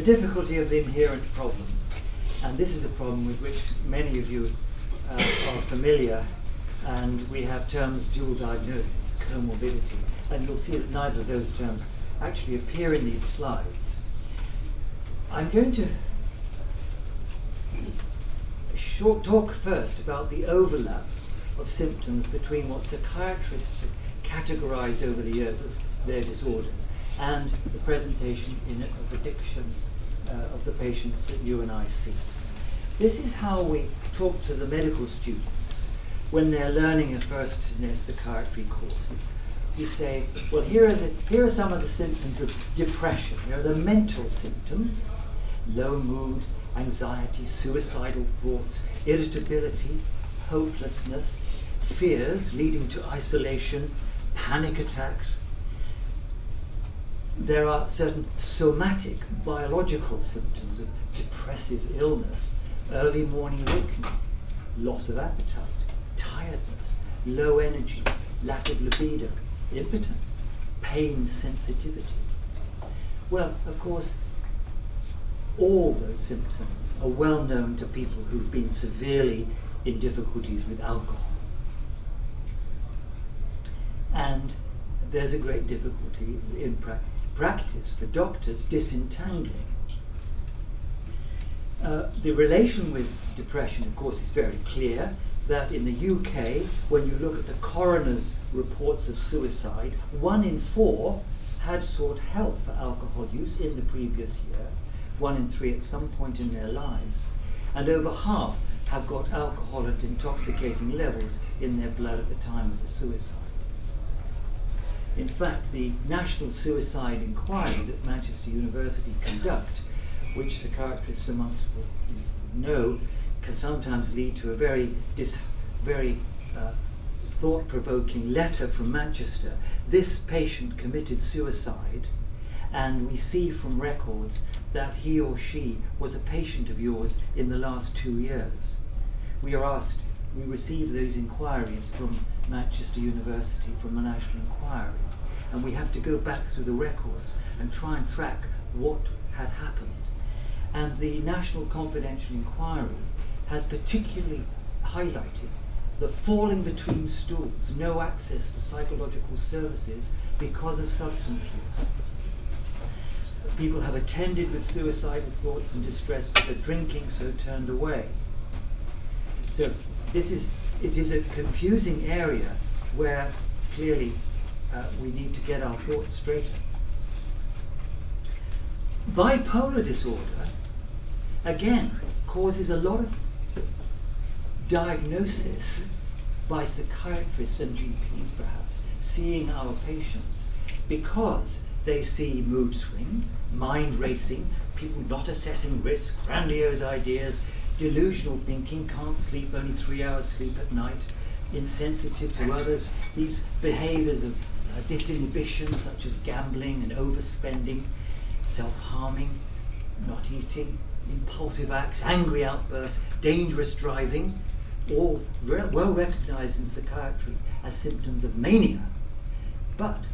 the difficulty of the inherent problem. And this is a problem with which many of you are familiar, and we have terms dual diagnosis, comorbidity, and you'll see that neither of those terms actually appear in these slides. I'm going to talk first about the overlap of symptoms between what psychiatrists have categorized over the years as their disorders and the presentation of addiction of the patients that you and I see. This is how we talk to the medical students when they're learning first in their psychiatry courses. We say, well, here are some of the symptoms of depression. Here are the mental symptoms: low mood, anxiety, suicidal thoughts, irritability, hopelessness, fears leading to isolation, panic attacks. There are certain somatic, biological symptoms of depressive illness: early morning wakening, loss of appetite, tiredness, low energy, lack of libido, impotence, pain sensitivity. Well, of course, all those symptoms are well known to people who've been severely in difficulties with alcohol. And there's a great difficulty in practice for doctors disentangling. The relation with depression, of course, is very clear, that in the UK, when you look at the coroner's reports of suicide, 1 in 4 had sought help for alcohol use in the previous year, 1 in 3 at some point in their lives, and over half have got alcohol at intoxicating levels in their blood at the time of the suicide. In fact, the National Suicide Inquiry that Manchester University conduct, which psychiatrists amongst will know, can sometimes lead to a very thought-provoking letter from Manchester. This patient committed suicide, and we see from records that he or she was a patient of yours in the last 2 years. We receive those inquiries from Manchester University, from the National Inquiry, and we have to go back through the records and try and track what had happened. And the National Confidential Inquiry has particularly highlighted the falling between stools, no access to psychological services because of substance use. People have attended with suicidal thoughts and distress, but the drinking so turned away. So it is a confusing area where clearly we need to get our thoughts straighter. Bipolar disorder, again, causes a lot of diagnosis by psychiatrists and GPs, perhaps, seeing our patients, because they see mood swings, mind racing, people not assessing risk, grandiose ideas, delusional thinking, can't sleep, only 3 hours sleep at night, insensitive to others, these behaviors of disinhibition, such as gambling and overspending, self-harming, not eating, impulsive acts, angry outbursts, dangerous driving, all well recognized in psychiatry as symptoms of mania. But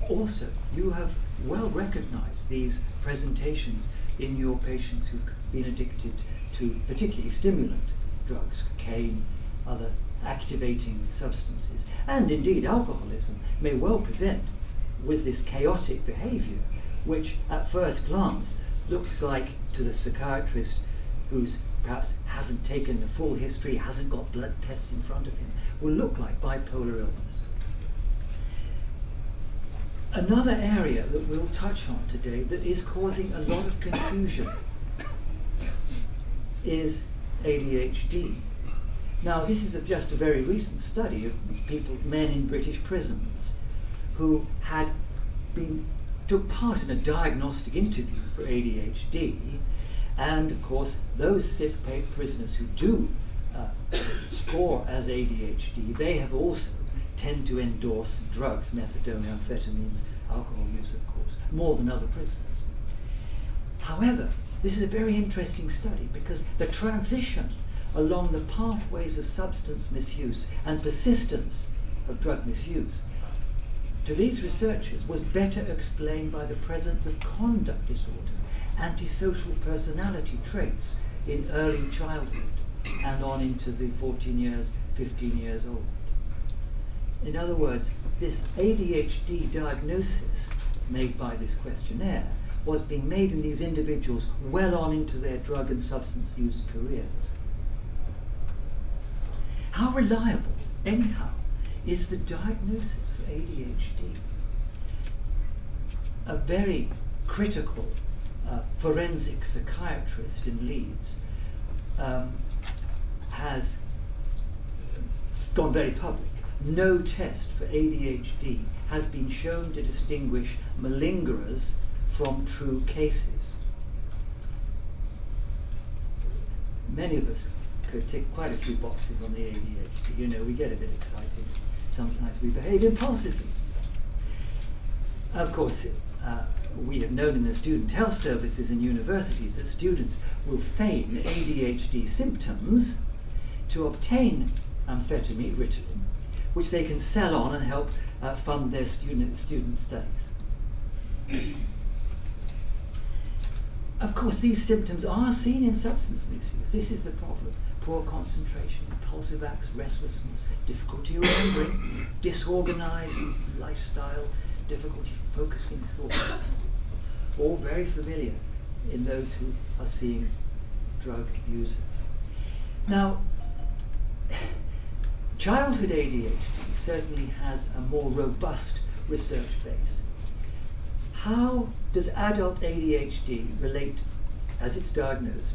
also, you have well recognized these presentations in your patients who've been addicted to particularly stimulant drugs, cocaine, other activating substances, and indeed alcoholism may well present with this chaotic behavior, which at first glance looks like, to the psychiatrist who's perhaps hasn't taken the full history, hasn't got blood tests in front of him, will look like bipolar illness. Another area that we'll touch on today that is causing a lot of confusion is ADHD. Now, this is just a very recent study of men in British prisons who took part in a diagnostic interview for ADHD, and of course those sick prisoners who do score as ADHD, they have also tend to endorse drugs, methadone, amphetamines, alcohol use, of course, more than other prisoners. However, this is a very interesting study because the transition along the pathways of substance misuse and persistence of drug misuse to these researchers was better explained by the presence of conduct disorder antisocial personality traits in early childhood and on into the 14 years, 15 years old. In other words, this ADHD diagnosis made by this questionnaire was being made in these individuals well on into their drug and substance use careers. How reliable, anyhow, is the diagnosis of ADHD? A very critical forensic psychiatrist in Leeds has gone very public. No test for ADHD has been shown to distinguish malingerers from true cases. Many of us could tick quite a few boxes on the ADHD. You know, we get a bit excited. Sometimes we behave impulsively. Of course, we have known in the student health services in universities that students will feign ADHD symptoms to obtain amphetamine, Ritalin, which they can sell on and help fund their student studies. Of course, these symptoms are seen in substance misuse. This is the problem. Poor concentration, impulsive acts, restlessness, difficulty remembering, disorganized lifestyle, difficulty focusing thought. All very familiar in those who are seeing drug users. Now, childhood ADHD certainly has a more robust research base. How does adult ADHD relate as it's diagnosed,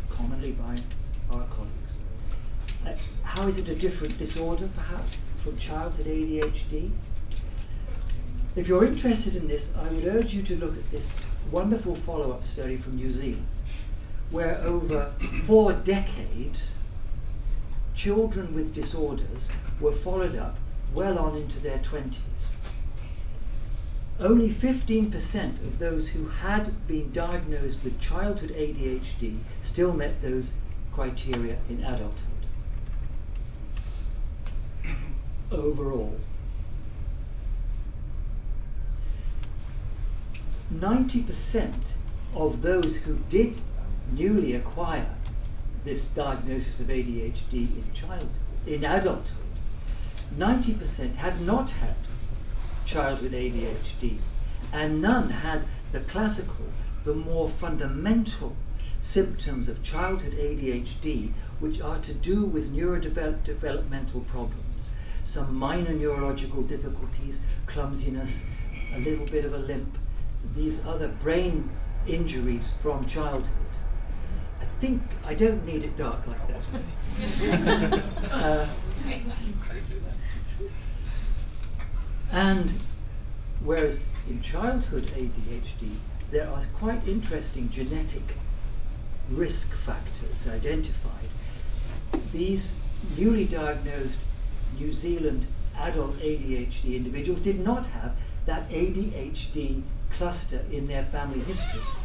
commonly by our colleagues? How is it a different disorder, perhaps, from childhood ADHD? If you're interested in this, I would urge you to look at this wonderful follow-up study from New Zealand, where over 4 decades, children with disorders were followed up well on into their 20s. Only 15% of those who had been diagnosed with childhood ADHD still met those criteria in adulthood. Overall, 90% of those who did newly acquire this diagnosis of ADHD in adulthood, 90% had not had childhood ADHD, and none had the classical, the more fundamental symptoms of childhood ADHD, which are to do with neurodevelopmental problems, some minor neurological difficulties, clumsiness, a little bit of a limp, these other brain injuries from childhood. I think I don't need it dark like that. And whereas in childhood ADHD, there are quite interesting genetic risk factors identified. These newly diagnosed New Zealand adult ADHD individuals did not have that ADHD cluster in their family histories.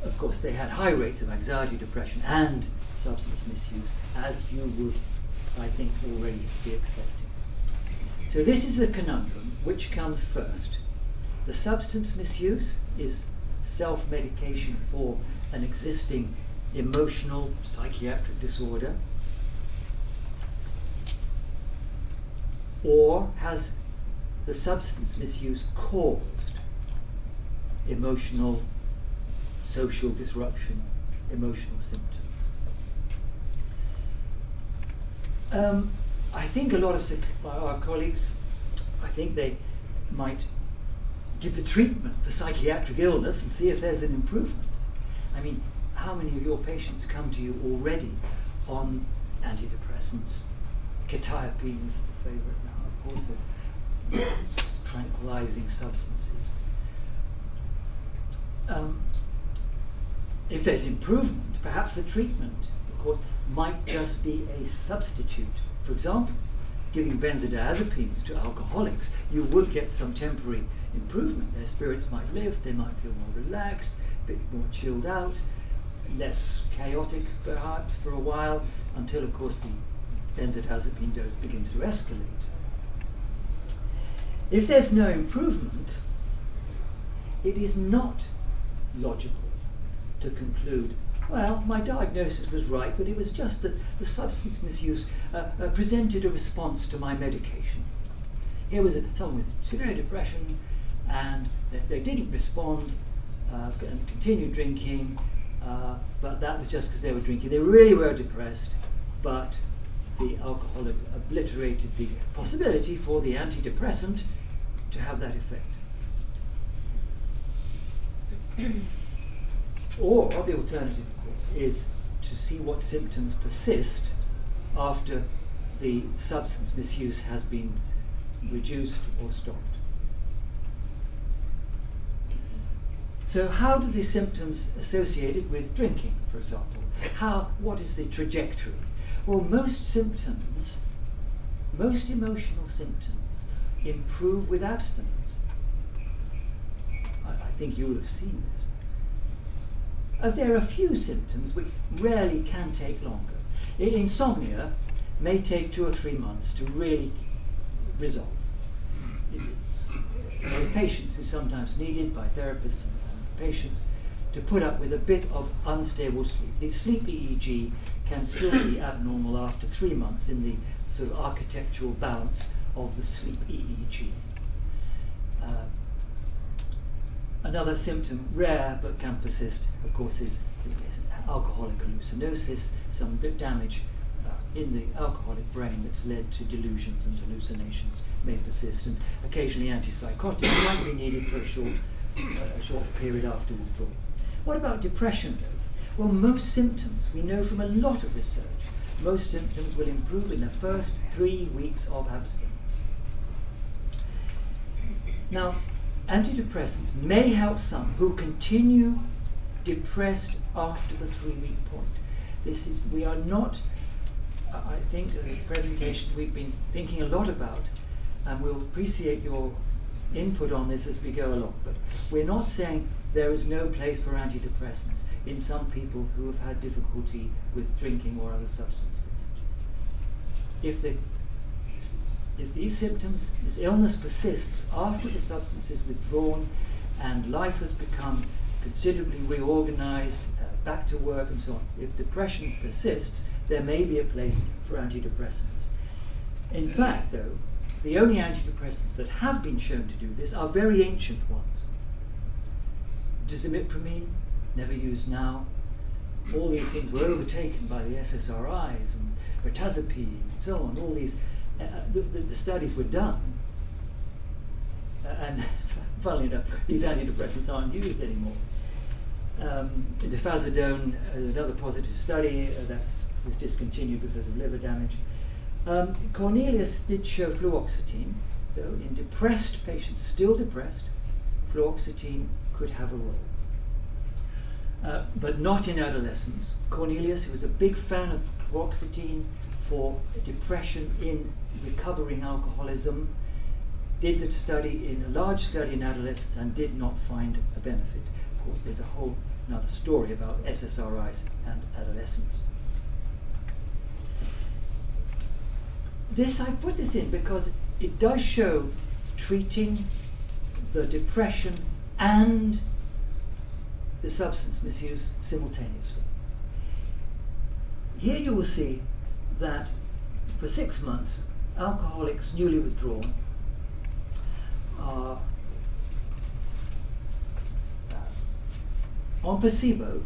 Of course, they had high rates of anxiety, depression, and substance misuse, as you would, I think, already be expecting. So this is the conundrum. Which comes first? The substance misuse is self-medication for an existing emotional psychiatric disorder, or has the substance misuse caused emotional, social disruption, emotional symptoms? I think a lot of our colleagues, I think they might give the treatment for psychiatric illness and see if there's an improvement. I mean, how many of your patients come to you already on antidepressants? Quetiapine is the favorite now, of course, of tranquilizing substances. If there's improvement, perhaps the treatment, of course, might just be a substitute. For example, giving benzodiazepines to alcoholics, you would get some temporary improvement. Their spirits might lift, they might feel more relaxed, a bit more chilled out, less chaotic perhaps for a while, until of course the benzodiazepine dose begins to escalate. If there's no improvement, it is not logical to conclude, well, my diagnosis was right, but it was just that the substance misuse presented a response to my medication. Here was someone with severe depression, and they didn't respond and continued drinking, but that was just because they were drinking. They really were depressed, but the alcohol obliterated the possibility for the antidepressant to have that effect. Or the alternative, of course, is to see what symptoms persist after the substance misuse has been reduced or stopped. So how do the symptoms associated with drinking, for example, what is the trajectory? Well, most symptoms, most emotional symptoms, improve with abstinence. I think you'll have seen this. There are a few symptoms which rarely can take longer. Insomnia may take 2 or 3 months to really resolve. Patience is sometimes needed by therapists and patients to put up with a bit of unstable sleep. The sleep EEG can still be abnormal after 3 months in the sort of architectural balance of the sleep EEG. Another symptom, rare but can persist, of course, is alcoholic hallucinosis, some damage in the alcoholic brain that's led to delusions and hallucinations may persist, and occasionally antipsychotics might be needed for a short period after withdrawal. What about depression, though? Well, most symptoms, we know from a lot of research, most symptoms will improve in the first 3 weeks of abstinence. Now, antidepressants may help some who continue depressed after the 3-week point. We are not, I think, the presentation we've been thinking a lot about, and we'll appreciate your input on this as we go along, but we're not saying there is no place for antidepressants in some people who have had difficulty with drinking or other substances. If these symptoms, this illness persists after the substance is withdrawn and life has become considerably reorganized, back to work and so on, if depression persists, there may be a place for antidepressants. In fact, though, the only antidepressants that have been shown to do this are very ancient ones. Dizimipramine, never used now. All these things were overtaken by the SSRIs and mirtazapine and so on. All these, the studies were done, and funnily enough, these antidepressants aren't used anymore. Defazodone, another positive study that was discontinued because of liver damage. Cornelius did show fluoxetine, though in depressed patients, still depressed, fluoxetine could have a role. But not in adolescents. Cornelius, who was a big fan of fluoxetine for depression in recovering alcoholism, did the study in a large study in adolescents and did not find a benefit. Of course, there's a whole another story about SSRIs and adolescents. I put this in because it does show treating the depression and the substance misuse simultaneously. Here you will see that for 6 months, alcoholics newly withdrawn are on placebo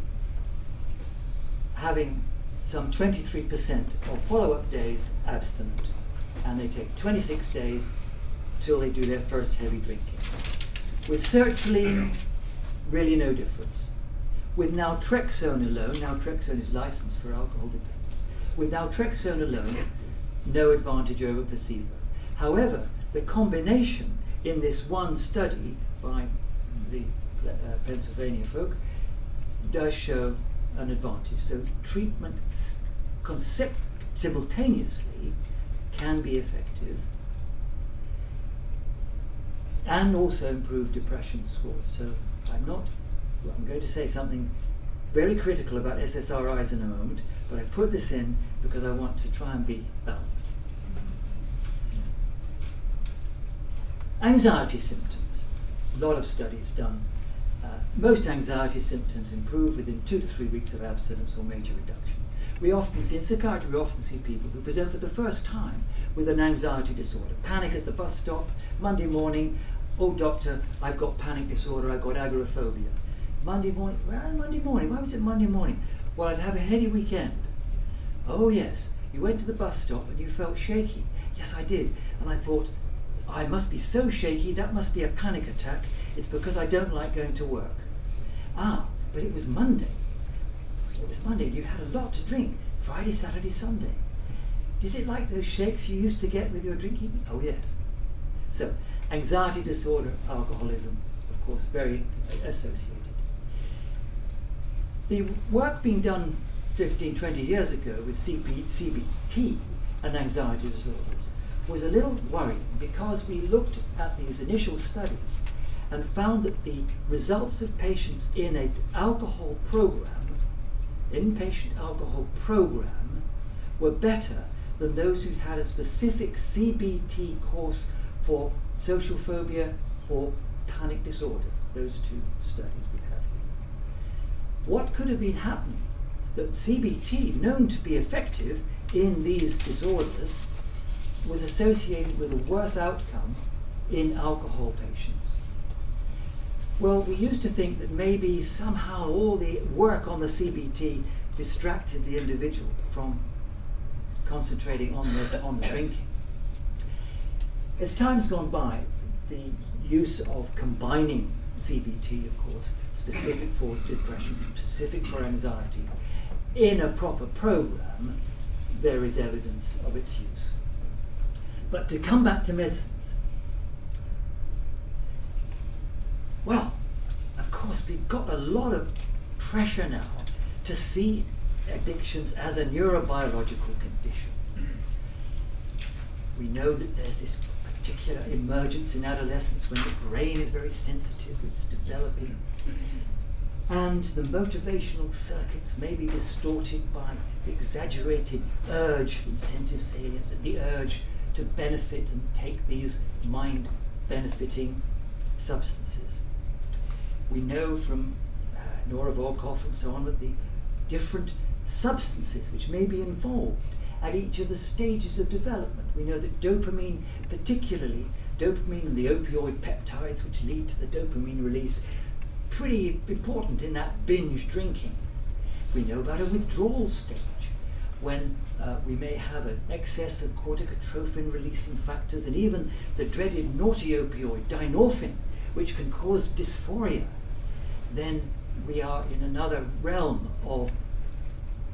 having some 23% of follow-up days abstinent, and they take 26 days till they do their first heavy drinking. With sertraline, really no difference. With naltrexone alone, naltrexone is licensed for alcohol dependence, with naltrexone alone, no advantage over placebo. However, the combination in this one study by the Pennsylvania folk does show an advantage. So treatment simultaneously can be effective and also improve depression scores. So I'm going to say something very critical about SSRIs in a moment, but I put this in because I want to try and be balanced. Anxiety symptoms. A lot of studies done Most anxiety symptoms improve within 2 to 3 weeks of abstinence or major reduction. We often see, in psychiatry, we often see people who present for the first time with an anxiety disorder. Panic at the bus stop, Monday morning, oh doctor, I've got panic disorder, I've got agoraphobia. Monday morning, why was it Monday morning? Well, I'd have a heady weekend. Oh yes, you went to the bus stop and you felt shaky. Yes, I did. And I thought, I must be so shaky, that must be a panic attack. It's because I don't like going to work. Ah, but it was Monday. It was Monday, you had a lot to drink. Friday, Saturday, Sunday. Is it like those shakes you used to get with your drinking? Oh yes. So, anxiety disorder, alcoholism, of course, very associated. The work being done 15, 20 years ago with CBT and anxiety disorders was a little worrying because we looked at these initial studies and found that the results of patients in an alcohol program, inpatient alcohol program, were better than those who had a specific CBT course for social phobia or panic disorder, those two studies we had. What could have been happening that CBT, known to be effective in these disorders, was associated with a worse outcome in alcohol patients? Well, we used to think that maybe somehow all the work on the CBT distracted the individual from concentrating on the drinking. As time's gone by, the use of combining CBT, of course, specific for depression, specific for anxiety, in a proper program, there is evidence of its use. But to come back to medicines, well, of course, we've got a lot of pressure now to see addictions as a neurobiological condition. We know that there's this particular emergence in adolescence when the brain is very sensitive, it's developing, and the motivational circuits may be distorted by exaggerated urge, incentive salience, and the urge to benefit and take these mind-benefiting substances. We know from Nora Volkoff and so on that the different substances which may be involved at each of the stages of development. We know that dopamine, particularly dopamine and the opioid peptides which lead to the dopamine release, pretty important in that binge drinking. We know about a withdrawal stage when we may have an excess of corticotrophin releasing factors and even the dreaded naughty opioid, dynorphin, which can cause dysphoria. Then we are in another realm of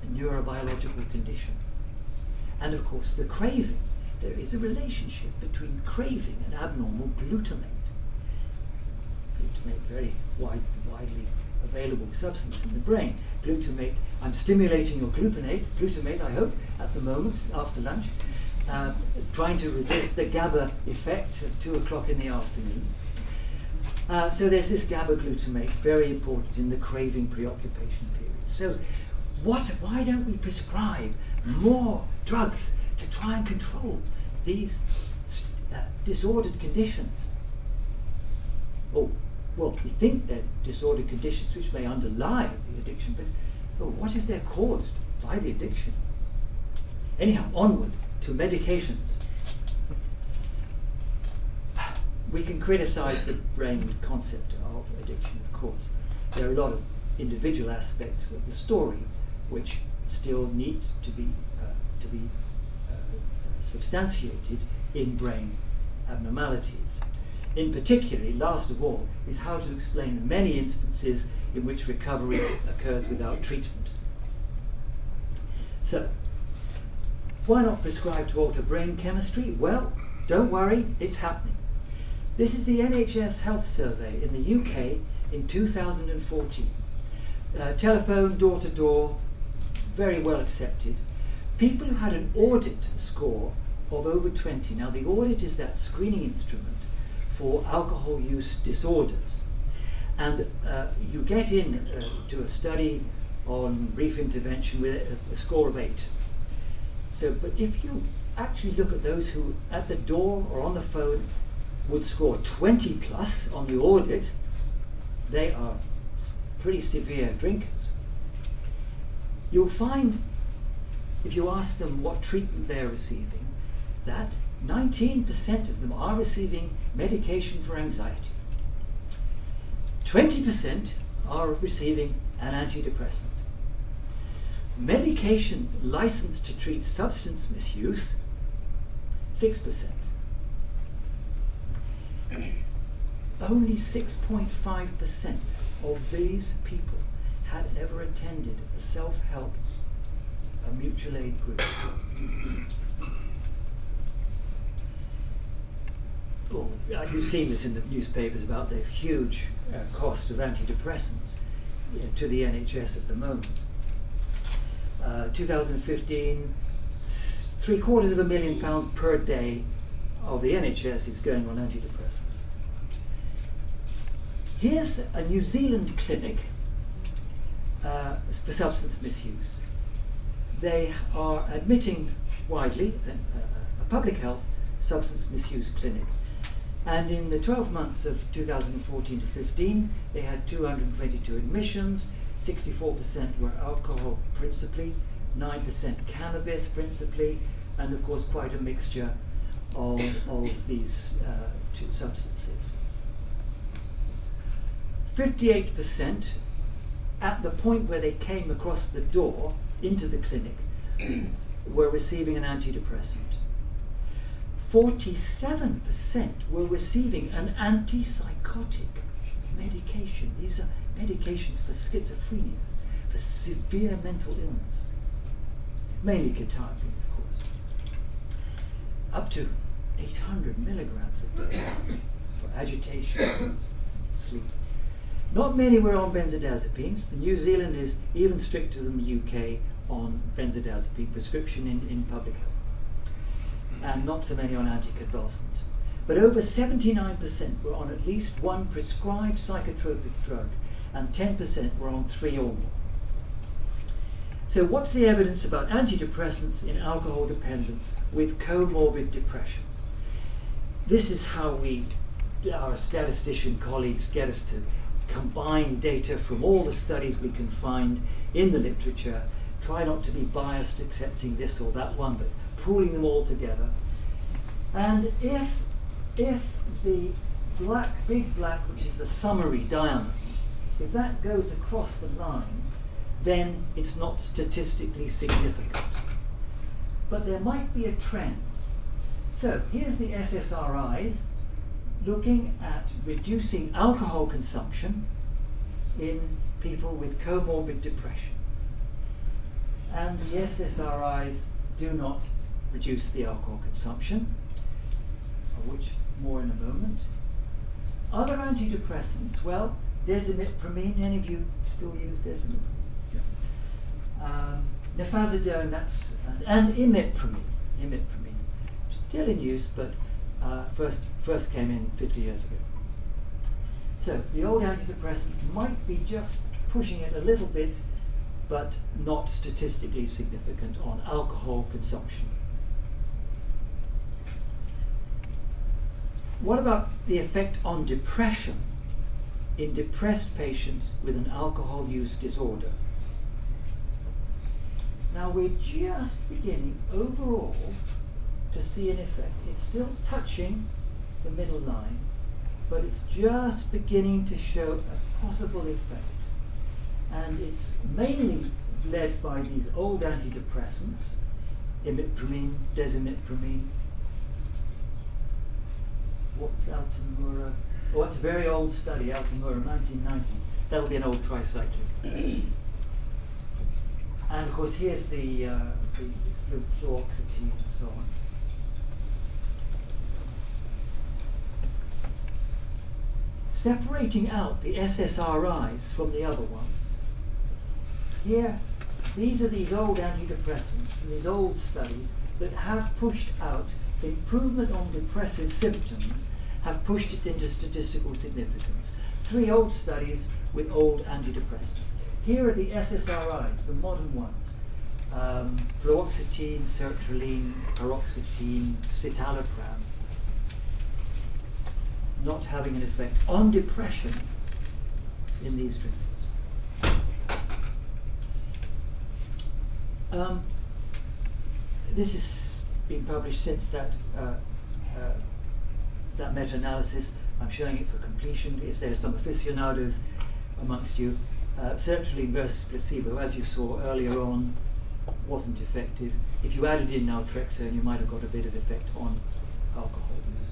a neurobiological condition. And of course the craving. There is a relationship between craving and abnormal glutamate. Glutamate, very widely available substance in the brain. Glutamate, I'm stimulating your glutamate I hope, at the moment, after lunch, trying to resist the GABA effect of 2 o'clock in the afternoon. So there's this GABA glutamate, very important in the craving preoccupation period. So why don't we prescribe more drugs to try and control these disordered conditions? Oh, well, we think they're disordered conditions which may underlie the addiction, but what if they're caused by the addiction? Anyhow, onward to medications. We can criticize the brain concept of addiction, of course. There are a lot of individual aspects of the story which still need to be substantiated in brain abnormalities. In particular, last of all, is how to explain the many instances in which recovery occurs without treatment. So, why not prescribe to alter brain chemistry? Well, don't worry, it's happening. This is the Nhs Health Survey in the UK in 2014. Telephone, door to door, very well accepted. People who had an audit score of over 20. Now the audit is that screening instrument for alcohol use disorders. And you get in to a study on brief intervention with a score of 8. So, but if you actually look at those who at the door or on the phone would score 20 plus on the audit, they are pretty severe drinkers. You'll find, if you ask them what treatment they're receiving, that 19% of them are receiving medication for anxiety. 20% are receiving an antidepressant. Medication licensed to treat substance misuse, 6%. Only 6.5% of these people had ever attended a self-help, a mutual aid group. Oh, you've seen this in the newspapers about the huge cost of antidepressants to the NHS at the moment. 2015, £750,000 per day of the NHS is going on antidepressants. Here's a New Zealand clinic for substance misuse. They are admitting widely a public health substance misuse clinic. And in the 12 months of 2014 to 15, they had 222 admissions, 64% were alcohol principally, 9% cannabis principally, and of course quite a mixture of these two substances. 58% at the point where they came across the door into the clinic were receiving an antidepressant. 47% were receiving an antipsychotic medication. These are medications for schizophrenia, for severe mental illness, mainly quetiapine, of course. Up to 800 milligrams a day for agitation, sleep. Not many were on benzodiazepines. New Zealand is even stricter than the UK on benzodiazepine prescription in public health. And not so many on anticonvulsants. But over 79% were on at least one prescribed psychotropic drug, and 10% were on 3 or more. So what's the evidence about antidepressants in alcohol dependence with comorbid depression? This is how our statistician colleagues get us to combine data from all the studies we can find in the literature, try not to be biased accepting this or that one, but pooling them all together. And if the big black, which is the summary diamond, if that goes across the line, then it's not statistically significant. But there might be a trend. So here's the SSRIs looking at reducing alcohol consumption in people with comorbid depression. And the SSRIs do not reduce the alcohol consumption, of which more in a moment. Other antidepressants, well, desimipromine, any of you still use desimipromine? Yeah. Nefazodone, and imipramine, still in use, but first came in 50 years ago. So the old antidepressants might be just pushing it a little bit, but not statistically significant on alcohol consumption. What about the effect on depression in depressed patients with an alcohol use disorder? Now we're just beginning overall to see an effect. It's still touching the middle line, but it's just beginning to show a possible effect. And it's mainly led by these old antidepressants, imipramine, desimipromine. What's Altamura? Oh, it's a very old study, Altamura, 1990. That'll be an old tricyclic. And of course, here's the fluoxetine and so on. Separating out the SSRIs from the other ones. Here, these are these old antidepressants from these old studies that have pushed out improvement on depressive symptoms, have pushed it into statistical significance. 3 old studies with old antidepressants. Here are the SSRIs, the modern ones. Fluoxetine, sertraline, paroxetine, citalopram. Not having an effect on depression in these drinkers. This has been published since that meta-analysis. I'm showing it for completion. If there's some aficionados amongst you, sertraline versus placebo, as you saw earlier on, wasn't effective. If you added in naltrexone, you might have got a bit of effect on alcohol use.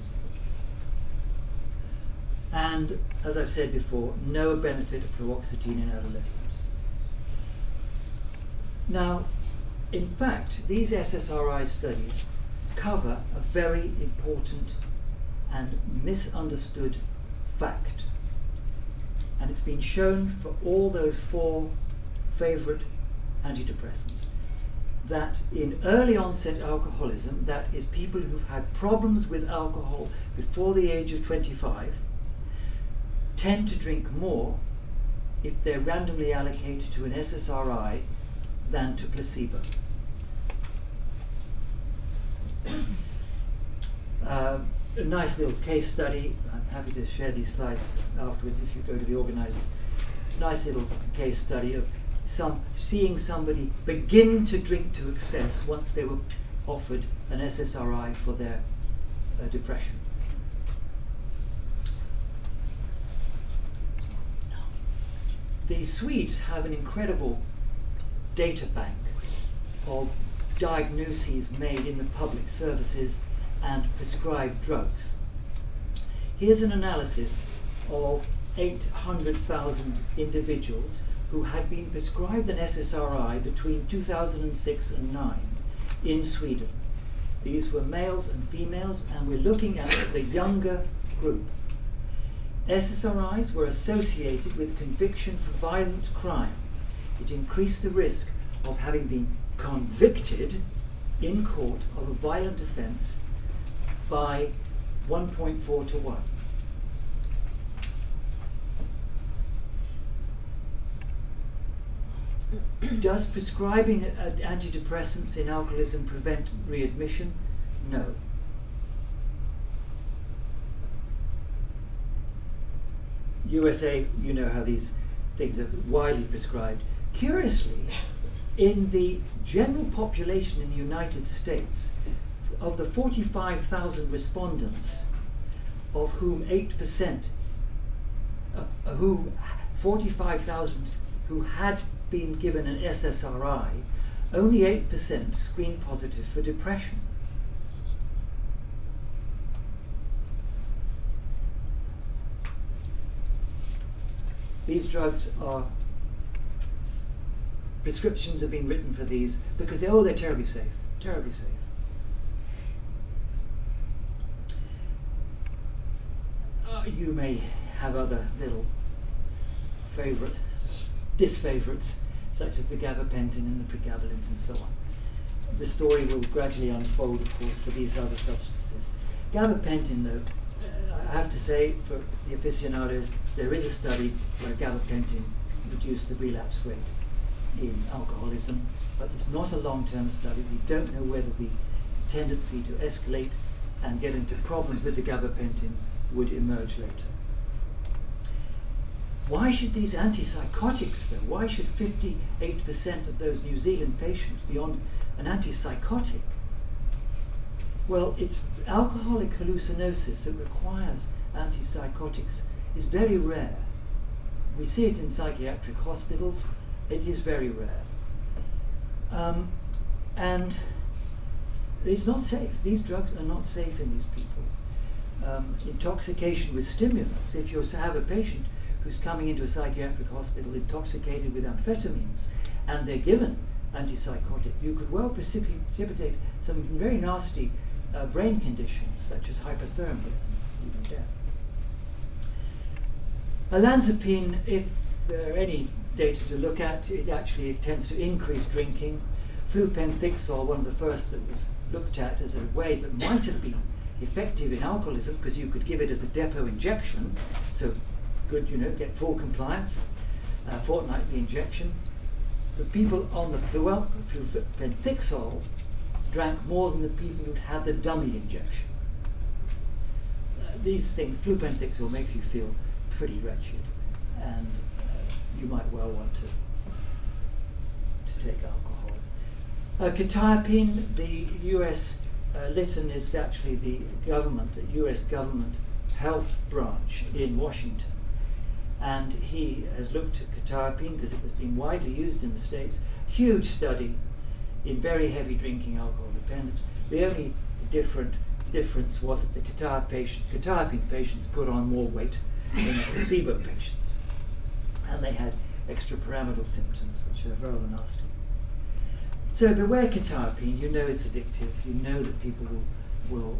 And as I've said before, no benefit of fluoxetine in adolescents. Now, in fact, these SSRI studies cover a very important and misunderstood fact. And it's been shown for all those 4 favourite antidepressants that in early onset alcoholism, that is people who've had problems with alcohol before the age of 25, tend to drink more if they're randomly allocated to an SSRI than to placebo. A nice little case study. I'm happy to share these slides afterwards if you go to the organisers. Nice little case study of seeing somebody begin to drink to excess once they were offered an SSRI for their depression. The Swedes have an incredible data bank of diagnoses made in the public services and prescribed drugs. Here's an analysis of 800,000 individuals who had been prescribed an SSRI between 2006 and 2009 in Sweden. These were males and females, and we're looking at the younger group. SSRIs were associated with conviction for violent crime. It increased the risk of having been convicted in court of a violent offence by 1.4 to 1. Does prescribing antidepressants in alcoholism prevent readmission? No. USA, you know how these things are widely prescribed. Curiously, in the general population in the United States, of the 45,000 respondents, of whom 8%, 45,000 who had been given an SSRI, only 8% screened positive for depression. These drugs are, prescriptions have been written for these because they're terribly safe, terribly safe. You may have other little disfavorites, such as the gabapentin and the pregabalins and so on. The story will gradually unfold, of course, for these other substances. Gabapentin, though, I have to say, for the aficionados, there is a study where gabapentin reduced the relapse rate in alcoholism, but it's not a long-term study. We don't know whether the tendency to escalate and get into problems with the gabapentin would emerge later. Why should these antipsychotics, though? Why should 58% of those New Zealand patients be on an antipsychotic? Well, it's alcoholic hallucinosis that requires antipsychotics is very rare. We see it in psychiatric hospitals. It is very rare. And it's not safe. These drugs are not safe in these people. Intoxication with stimulants, if you have a patient who's coming into a psychiatric hospital intoxicated with amphetamines and they're given antipsychotic, you could well precipitate some very nasty brain conditions such as hypothermia and even death. Olanzapine, if there are any data to look at, it actually tends to increase drinking. Flupentixol, one of the first that was looked at as a way that might have been effective in alcoholism because you could give it as a depot injection, so good, get full compliance, fortnightly injection. The people on the flupentixol drank more than the people who'd had the dummy injection. These things, flupentixol makes you feel pretty wretched, and you might well want to take alcohol. Quetiapine, the US Lytton is actually the US government health branch in Washington. And he has looked at quetiapine because it was being widely used in the States. Huge study in very heavy drinking alcohol dependence. The only difference was that the quetiapine patients put on more weight than the placebo patients. And they had extrapyramidal symptoms, which are rather nasty. So beware quetiapine. You know it's addictive. You know that people will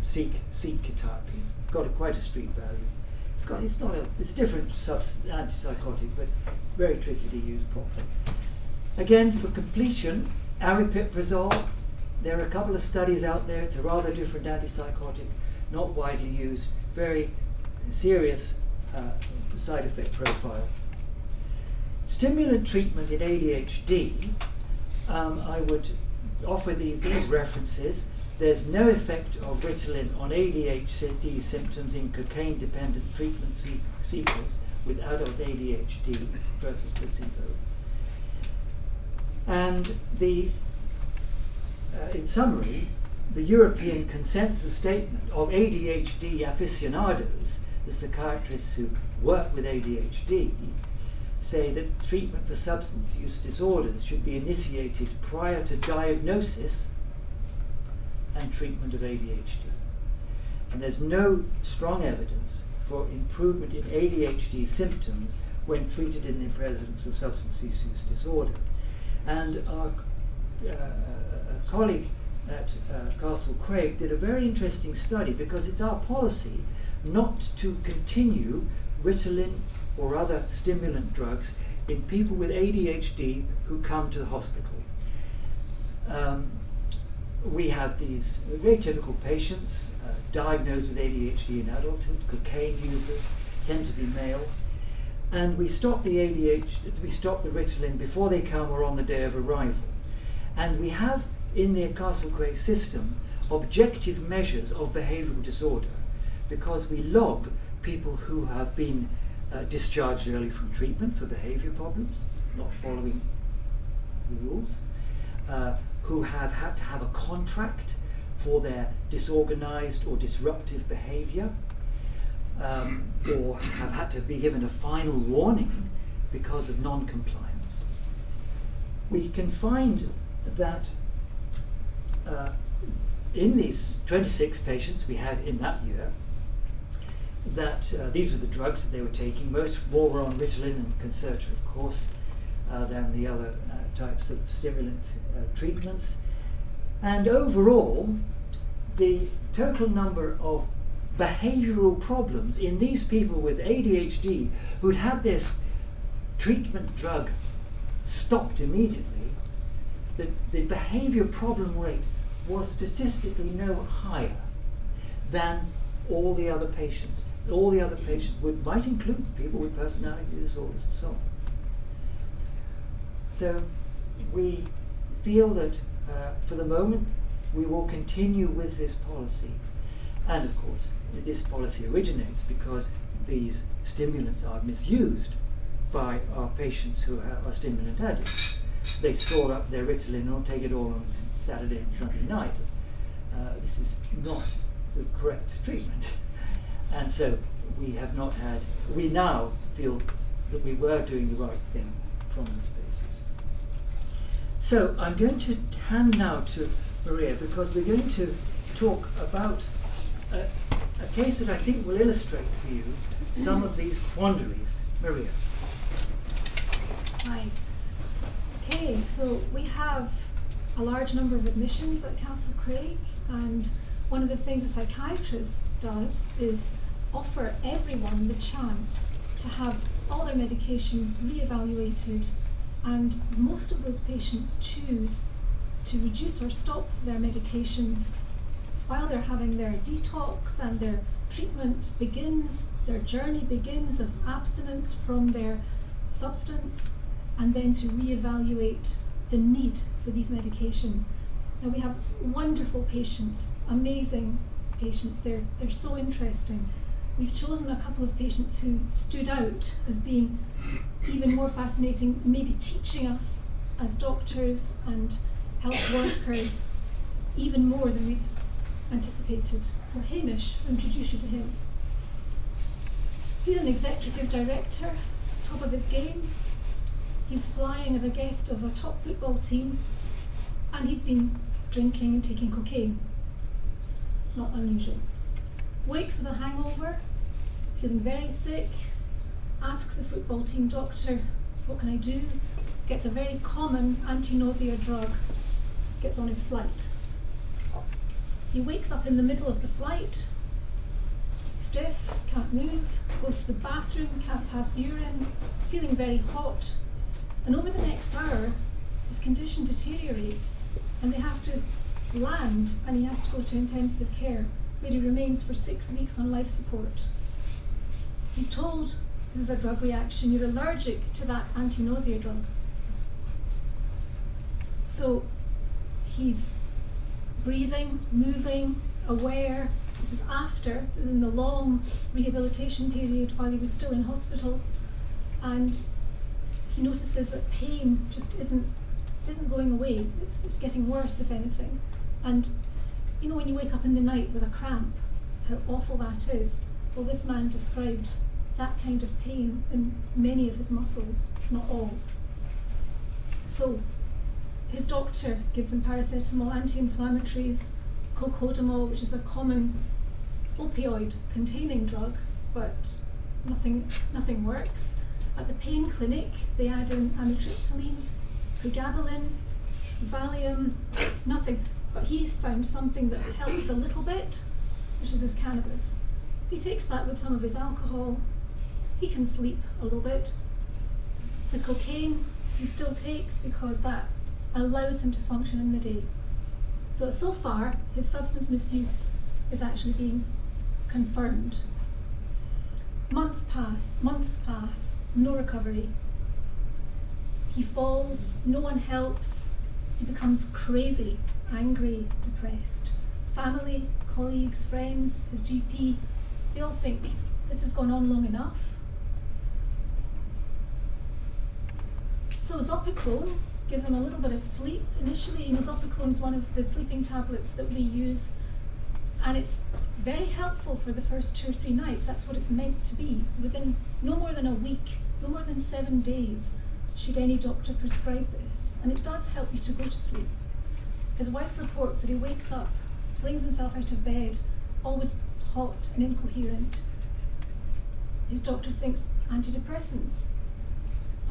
seek quetiapine. Got quite a street value. It's a different antipsychotic, but very tricky to use properly. Again, for completion, aripiprazole. There are a couple of studies out there. It's a rather different antipsychotic, not widely used, very serious side effect profile. Stimulant treatment in ADHD, I would offer these references. There's no effect of Ritalin on ADHD symptoms in cocaine-dependent treatment sequels with adult ADHD versus placebo. And in summary, the European consensus statement of ADHD aficionados, the psychiatrists who work with ADHD, say that treatment for substance use disorders should be initiated prior to diagnosis and treatment of ADHD. And there's no strong evidence for improvement in ADHD symptoms when treated in the presence of substance use disorder. And our colleague at Castle Craig did a very interesting study, because it's our policy not to continue Ritalin or other stimulant drugs in people with ADHD who come to the hospital. We have these very typical patients diagnosed with ADHD in adulthood, cocaine users, tend to be male, and we stop the Ritalin before they come or on the day of arrival. And we have in the Castle Craig system objective measures of behavioural disorder, because we log people who have been discharged early from treatment for behaviour problems, not following the rules, who have had to have a contract for their disorganised or disruptive behaviour, or have had to be given a final warning because of non-compliance. We can find that in these 26 patients we had in that year, that these were the drugs that they were taking. More were on Ritalin and Concerta, of course, than the other types of stimulant treatments. And overall, the total number of behavioural problems in these people with ADHD who'd had this treatment drug stopped immediately, the behaviour problem rate was statistically no higher than all the other patients. All the other patients might include people with personality disorders and so on. So we feel that for the moment we will continue with this policy. And of course, this policy originates because these stimulants are misused by our patients who are stimulant addicts. They store up their Ritalin or take it all on Saturday and Sunday night. This is not the correct treatment. And so we now feel that we were doing the right thing from this basis. So I'm going to hand now to Maria, because we're going to talk about a case that I think will illustrate for you some of these quandaries. Maria. Hi. Okay, so we have a large number of admissions at Castle Craig, and one of the things a psychiatrist does is offer everyone the chance to have all their medication re-evaluated, and most of those patients choose to reduce or stop their medications while they're having their detox and their treatment begins, their journey begins of abstinence from their substance, and then to re-evaluate the need for these medications. Now we have wonderful patients, amazing patients, they're so interesting. we've chosen a couple of patients who stood out as being even more fascinating, maybe teaching us as doctors and health workers even more than we'd anticipated. So Hamish, I'll introduce you to him. He's an executive director, top of his game. He's flying as a guest of a top football team, and he's been drinking and taking cocaine. Not unusual. Wakes with a hangover, he's feeling very sick, asks the football team doctor, what can I do? Gets a very common anti-nausea drug, gets on his flight. He wakes up in the middle of the flight, stiff, can't move, goes to the bathroom, can't pass urine, feeling very hot. And over the next hour, his condition deteriorates and they have to land and he has to go to intensive care where he remains for 6 weeks on life support. He's told this is a drug reaction, you're allergic to that anti-nausea drug. So he's breathing, moving, aware. This is in the long rehabilitation period while he was still in hospital, and he notices that pain just isn't going away. It's getting worse, if anything. And you know when you wake up in the night with a cramp, how awful that is. Well, this man described that kind of pain in many of his muscles, not all. So his doctor gives him paracetamol, anti-inflammatories, cocodamol, which is a common opioid-containing drug, but nothing works. At the pain clinic, they add in amitriptyline, pregabalin, Valium, nothing. But he found something that helps a little bit, which is his cannabis. He takes that with some of his alcohol. He can sleep a little bit. The cocaine he still takes because that allows him to function in the day. So far, his substance misuse is actually being confirmed. Months pass, no recovery. He falls, no one helps. He becomes crazy, angry, depressed. Family, colleagues, friends, his GP, they all think this has gone on long enough. So Zopiclone gives him a little bit of sleep. Initially, Zopiclone is one of the sleeping tablets that we use, and it's very helpful for the first 2 or 3 nights. That's what it's meant to be. Within no more than a week, no more than 7 days, should any doctor prescribe this. And it does help you to go to sleep. His wife reports that he wakes up, flings himself out of bed, always hot and incoherent. His doctor thinks antidepressants,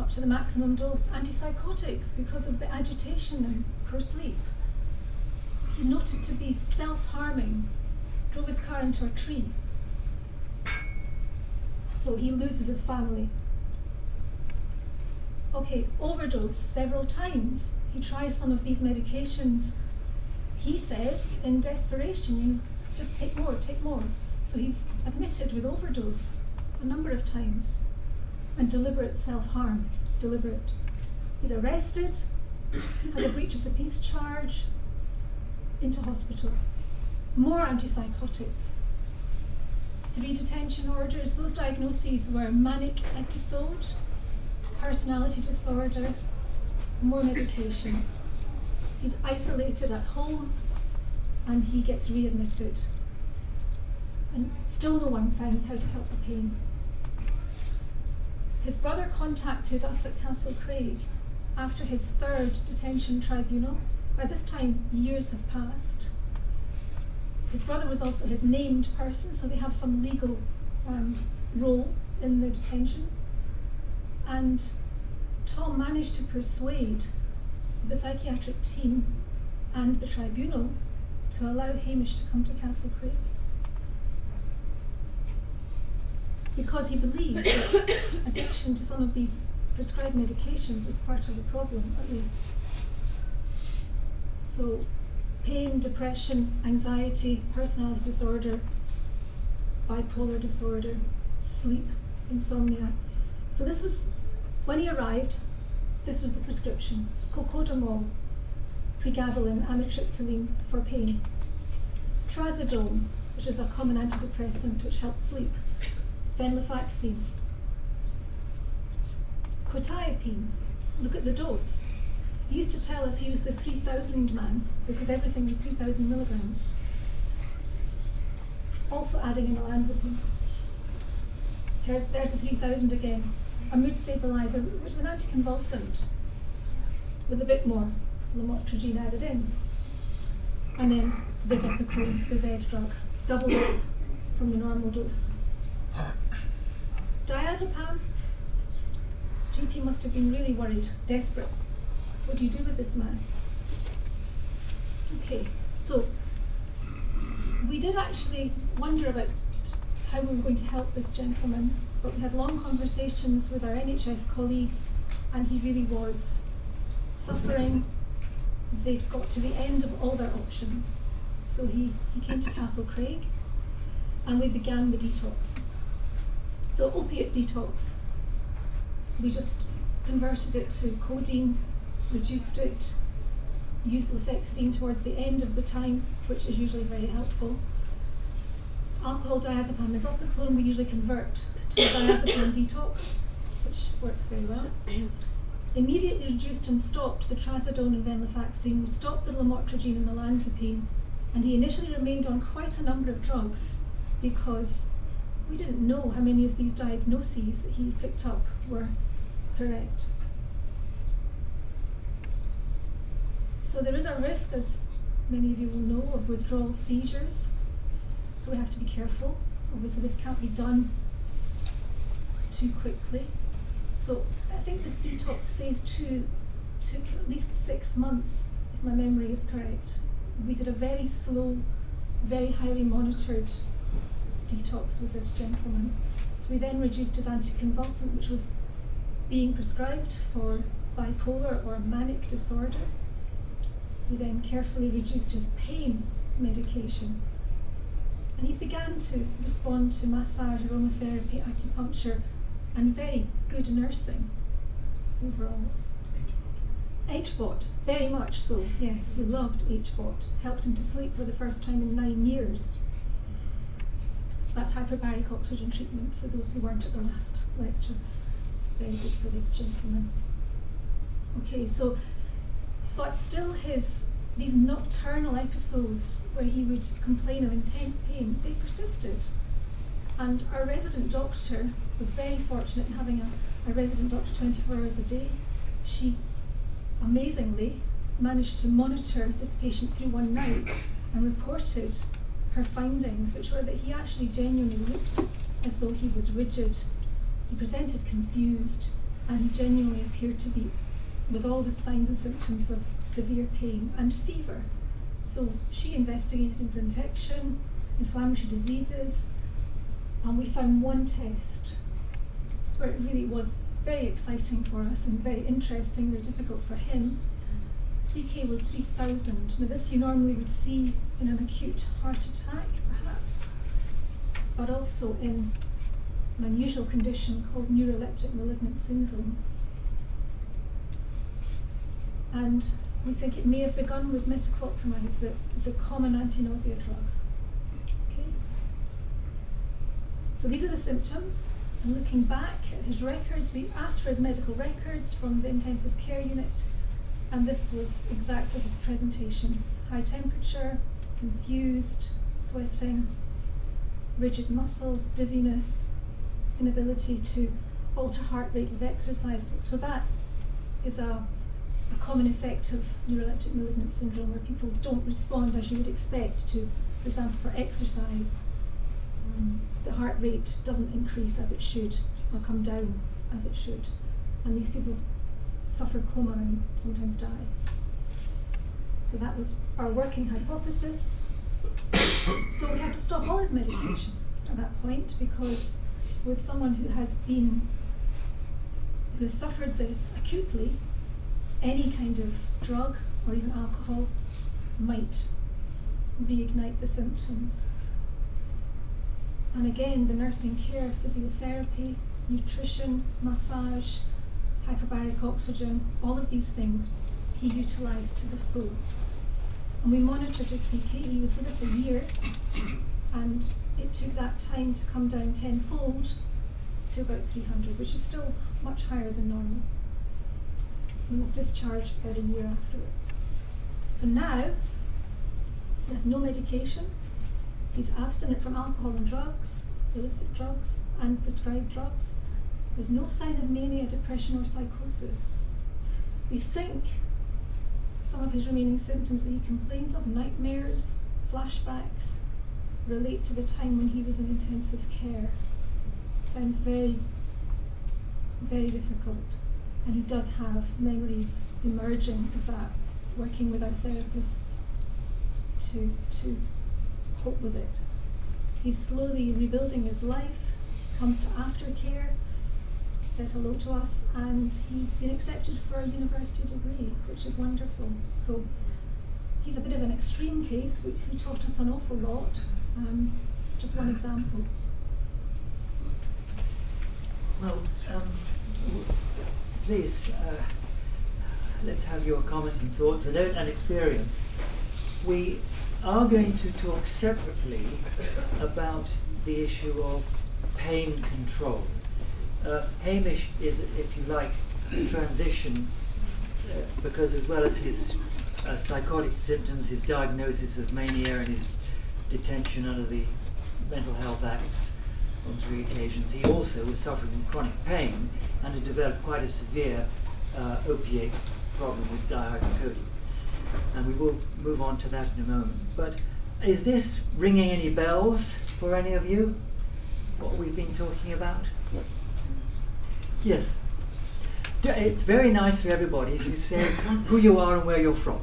up to the maximum dose, antipsychotics because of the agitation and poor sleep. He's noted to be self-harming, drove his car into a tree. So he loses his family. Okay, overdose several times. He tries some of these medications. He says, in desperation, just take more, take more. So he's admitted with overdose a number of times. And deliberate self-harm, deliberate. He's arrested, has a breach of the peace charge, into hospital. More antipsychotics. 3 detention orders. Those diagnoses were manic episode, personality disorder, more medication. He's isolated at home and he gets readmitted. And still no one finds how to help the pain. His brother contacted us at Castle Craig after his 3rd detention tribunal. By this time, years have passed. His brother was also his named person, so they have some legal role in the detentions. And Tom managed to persuade the psychiatric team and the tribunal to allow Hamish to come to Castle Craig, because he believed that addiction to some of these prescribed medications was part of the problem, at least. So pain, depression, anxiety, personality disorder, bipolar disorder, sleep, insomnia. So this was, when he arrived, this was the prescription. Cocodamol, pregabalin, amitriptyline for pain. Trazodone, which is a common antidepressant which helps sleep. venlafaxine, quetiapine. Look at the dose. He used to tell us he was the 3,000 man because everything was 3,000 milligrams. Also adding in olanzapine. There's the 3,000 again. A mood stabilizer, which is an anticonvulsant with a bit more lamotrigine added in. And then the Zopiclone, the Z drug, doubled up from the normal dose. Diazepam, GP must have been really worried, desperate. What do you do with this man? Okay, so we did actually wonder about how we were going to help this gentleman, but we had long conversations with our NHS colleagues, and he really was suffering. They'd got to the end of all their options. So he came to Castle Craig, and we began the detox. So opiate detox, we just converted it to codeine, reduced it, used lofexidine towards the end of the time, which is usually very helpful. Alcohol, diazepam, and Zopiclone we usually convert to a diazepam detox, which works very well. Immediately reduced and stopped the trazodone and venlafaxine, we stopped the lamotrigine and olanzapine, and he initially remained on quite a number of drugs because we didn't know how many of these diagnoses that he picked up were correct. So there is a risk, as many of you will know, of withdrawal seizures. So we have to be careful. Obviously this can't be done too quickly. So I think this detox phase 2 took at least 6 months, if my memory is correct. We did a very slow, very highly monitored detox with this gentleman. So we then reduced his anticonvulsant, which was being prescribed for bipolar or manic disorder. We then carefully reduced his pain medication. And he began to respond to massage, aromatherapy, acupuncture, and very good nursing overall. HBOT, very much so, yes, he loved HBOT. Helped him to sleep for the first time in 9 years. So that's hyperbaric oxygen treatment for those who weren't at the last lecture. It's very good for this gentleman. Okay, so, but still these nocturnal episodes where he would complain of intense pain, they persisted. And our resident doctor, we're very fortunate in having a resident doctor 24 hours a day. She amazingly managed to monitor this patient through one night and reported her findings, which were that he actually genuinely looked as though he was rigid. He presented confused, and he genuinely appeared to be with all the signs and symptoms of severe pain and fever. So she investigated him for infection, inflammatory diseases, and we found one test. This is where it really was very exciting for us and very interesting, very difficult for him. CK was 3,000. Now this you normally would see in an acute heart attack, perhaps, but also in an unusual condition called neuroleptic malignant syndrome. And we think it may have begun with metoclopramide, the common anti-nausea drug. Okay. So these are the symptoms. And looking back at his records, we asked for his medical records from the intensive care unit, and this was exactly his presentation. High temperature, confused, sweating, rigid muscles, dizziness, inability to alter heart rate with exercise. So that is a common effect of neuroleptic malignant syndrome, where people don't respond as you would expect to, for example, for exercise. The heart rate doesn't increase as it should, or come down as it should. And these people suffer coma and sometimes die. So that was our working hypothesis. So we had to stop all his medication at that point, because with someone who has suffered this acutely, any kind of drug or even alcohol might reignite the symptoms. And again, the nursing care, physiotherapy, nutrition, massage, hyperbaric oxygen, all of these things he utilised to the full. And we monitored his CK. He was with us a year, and it took that time to come down tenfold to about 300, which is still much higher than normal. He was discharged about a year afterwards. So now, he has no medication. He's abstinent from alcohol and drugs, illicit drugs and prescribed drugs. There's no sign of mania, depression or psychosis. We think some of his remaining symptoms that he complains of, nightmares, flashbacks, relate to the time when he was in intensive care. Sounds very, very difficult. And he does have memories emerging of that, working with our therapists to cope with it. He's slowly rebuilding his life, comes to aftercare, says hello to us, and he's been accepted for a university degree, which is wonderful. So he's a bit of an extreme case, who taught us an awful lot. Just one example. Well, please, let's have your comments and thoughts and experience. We are going to talk separately about the issue of pain control. Hamish is, if you like, transition, because as well as his psychotic symptoms, his diagnosis of mania and his detention under the Mental Health Acts on 3 occasions, he also was suffering from chronic pain and had developed quite a severe opiate problem with dihydrocodeine. And we will move on to that in a moment. But is this ringing any bells for any of you? What we've been talking about? Yes. It's very nice for everybody if you say who you are and where you're from.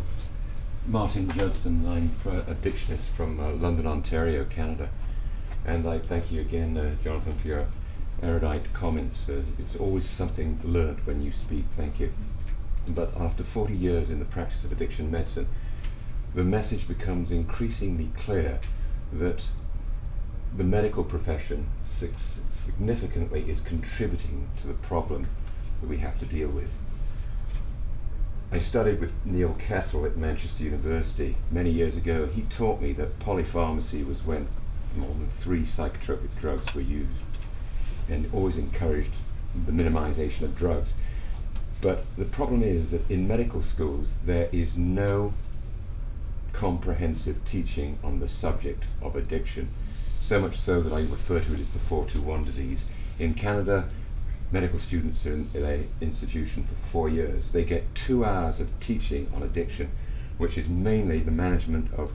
Martin Judson, I'm an addictionist from London, Ontario, Canada. And I thank you again, Jonathan, for your erudite comments. It's always something learnt when you speak, thank you. But after 40 years in the practice of addiction medicine, the message becomes increasingly clear that the medical profession significantly is contributing to the problem that we have to deal with. I studied with Neil Kessel at Manchester University many years ago. He taught me that polypharmacy was when more than 3 psychotropic drugs were used, and always encouraged the minimization of drugs. But the problem is that in medical schools there is no comprehensive teaching on the subject of addiction, so much so that I refer to it as the 421 disease. In Canada, medical students are in an institution for 4 years. They get 2 hours of teaching on addiction, which is mainly the management of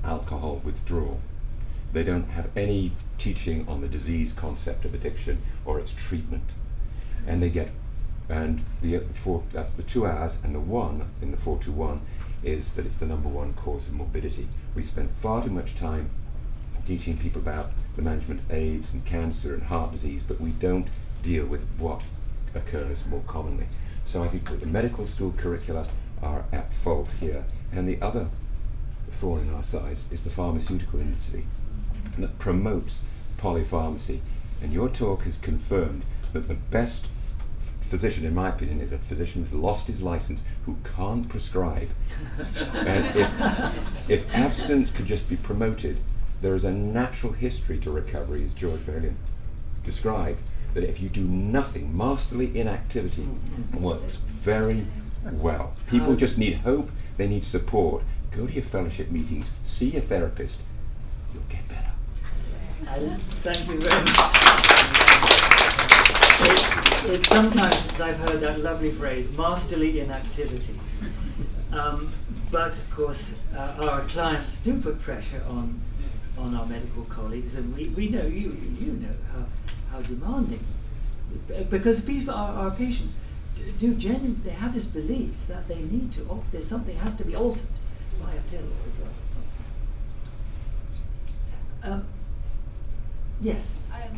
alcohol withdrawal. They don't have any teaching on the disease concept of addiction or its treatment. And they get, that's the 2 hours, and the 1 in the 421 is that it's the #1 cause of morbidity. We spend far too much time teaching people about the management of AIDS and cancer and heart disease, but we don't deal with what occurs more commonly. So I think that the medical school curricula are at fault here. And the other thorn in our sides is the pharmaceutical industry that promotes polypharmacy. And your talk has confirmed that the best physician, in my opinion, is a physician who's lost his license, who can't prescribe. And if abstinence could just be promoted, there is a natural history to recovery, as George Valiant described, that if you do nothing, masterly inactivity works very well. People just need hope, they need support. Go to your fellowship meetings, see your therapist, you'll get better. Thank you very much. It's sometimes since I've heard that lovely phrase, masterly inactivity. But of course, our clients do put pressure on our medical colleagues, and we know you know how demanding, because people, our patients do genuinely, they have this belief that they need to, there's something has to be altered by a pill or a drug or something. Yes. I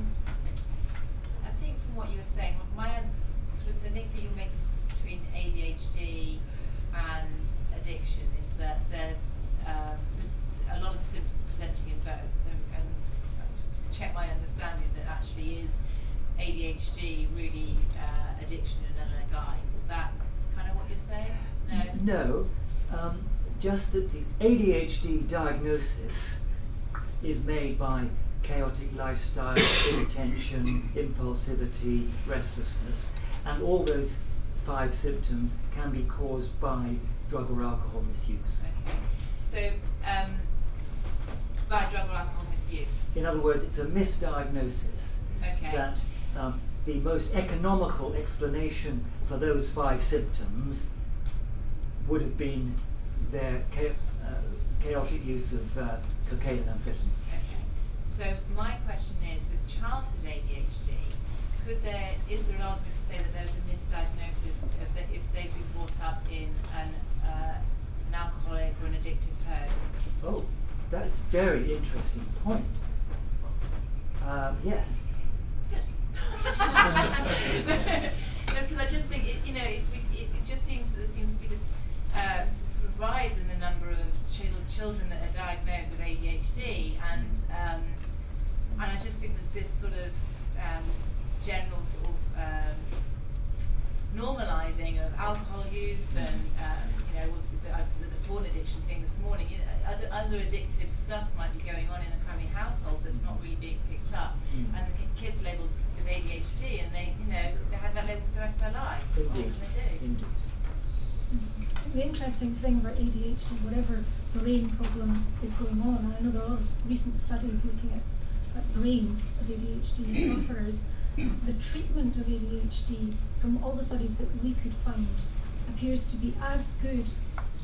think from what you were saying, my sort of the link that you're making between ADHD and addiction is that there's a lot of the symptoms presenting in both, and just to check my understanding that actually is ADHD really addiction in another guise. Is that kind of what you're saying? No, just that the ADHD diagnosis is made by chaotic lifestyle, inattention, impulsivity, restlessness, and all those 5 symptoms can be caused by drug or alcohol misuse. Okay. So, by drug or alcohol misuse? In other words, it's a misdiagnosis. Okay. That the most economical explanation for those 5 symptoms would have been their chaotic use of cocaine and amphetamine. Okay. So my question is, with childhood ADHD, is there an argument to say that there's a misdiagnosis if they've been brought up in an alcoholic or an addictive home? Oh, that's a very interesting point. Yes. Good. No, because I just think it just seems that there seems to be this sort of rise in the number of children that are diagnosed with ADHD, and I just think there's this sort of general sort of normalising of alcohol use, and I was at the porn addiction thing this morning. Other addictive stuff might be going on in a family household that's not really being picked up, and the kids labelled with ADHD, and they have that label for the rest of their lives. What can they do? Indeed. The interesting thing about ADHD, whatever brain problem is going on, and I know there are a lot of recent studies looking at brains of ADHD sufferers, the treatment of ADHD, from all the studies that we could find, appears to be as good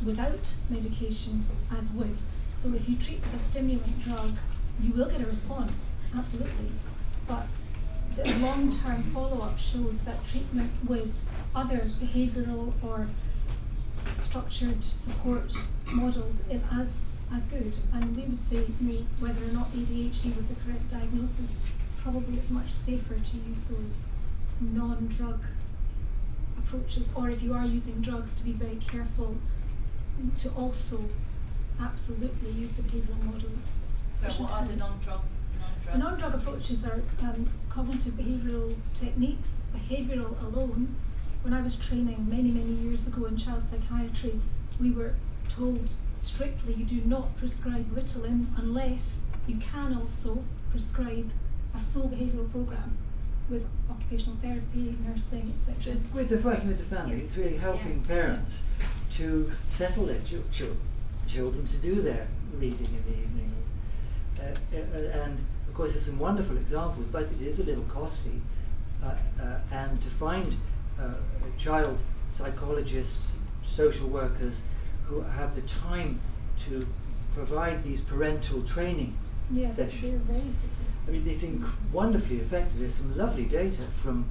without medication as with. So if you treat with a stimulant drug, you will get a response, absolutely. But the long-term follow-up shows that treatment with other behavioural or structured support models is as good. And we would say, whether or not ADHD was the correct diagnosis, probably it's much safer to use those non-drug approaches, or if you are using drugs, to be very careful to also absolutely use the behavioural models. So what are the non-drug? The non-drug approaches are cognitive behavioural techniques. Behavioural alone, when I was training many years ago in child psychiatry, we were told strictly you do not prescribe Ritalin unless you can also prescribe a full behavioural programme with occupational therapy, nursing, etc. With the working with the family, it's really helping parents to settle their children to do their reading in the evening. And of course there's some wonderful examples, but it is a little costly. And to find child psychologists, social workers who have the time to provide these parental training sessions. They're very successful. I mean, it's wonderfully effective. There's some lovely data from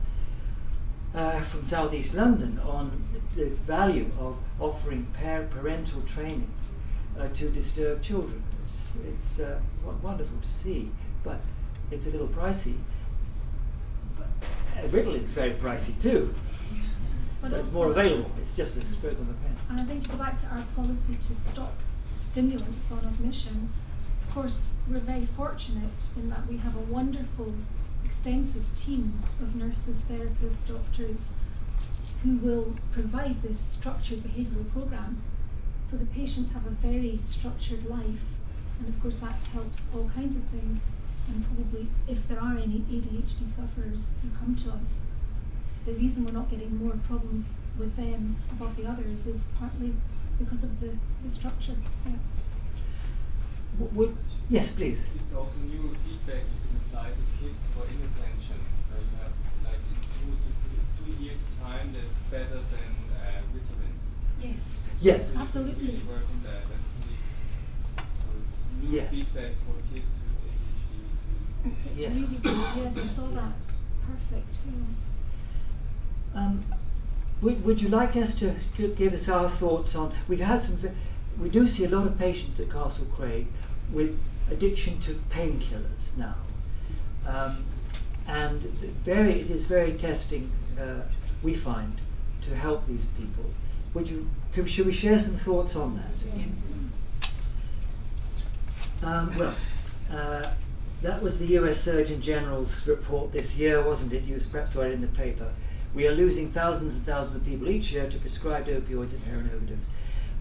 Southeast London on the value of offering parental training to disturbed children. It's wonderful to see, but it's a little pricey. Ritalin's very pricey too, but it's more available. It's just a stroke of a pen. And I think to go back to our policy to stop stimulants on admission, of course we're very fortunate in that we have a wonderful, extensive team of nurses, therapists, doctors who will provide this structured behavioural programme. So the patients have a very structured life, and of course that helps all kinds of things. And probably if there are any ADHD sufferers who come to us, the reason we're not getting more problems with them above the others is partly because of the structure. Yes, please. It's also new feedback you can apply to kids for inattention. You have like in 2 years time that's better than Ritalin. Yes. So Absolutely. You can really work on that. So it's new feedback for kids with ADHD. It's Yes. really good. Yes, I saw that. Perfect. Yeah. Would you like us to give us our thoughts on? We've had we do see a lot of patients at Castle Craig with addiction to painkillers now, and it is very testing. We find to help these people. Should we share some thoughts on that? That was the US Surgeon General's report this year, wasn't it? You perhaps read it in the paper. We are losing thousands and thousands of people each year to prescribed opioids and heroin overdose.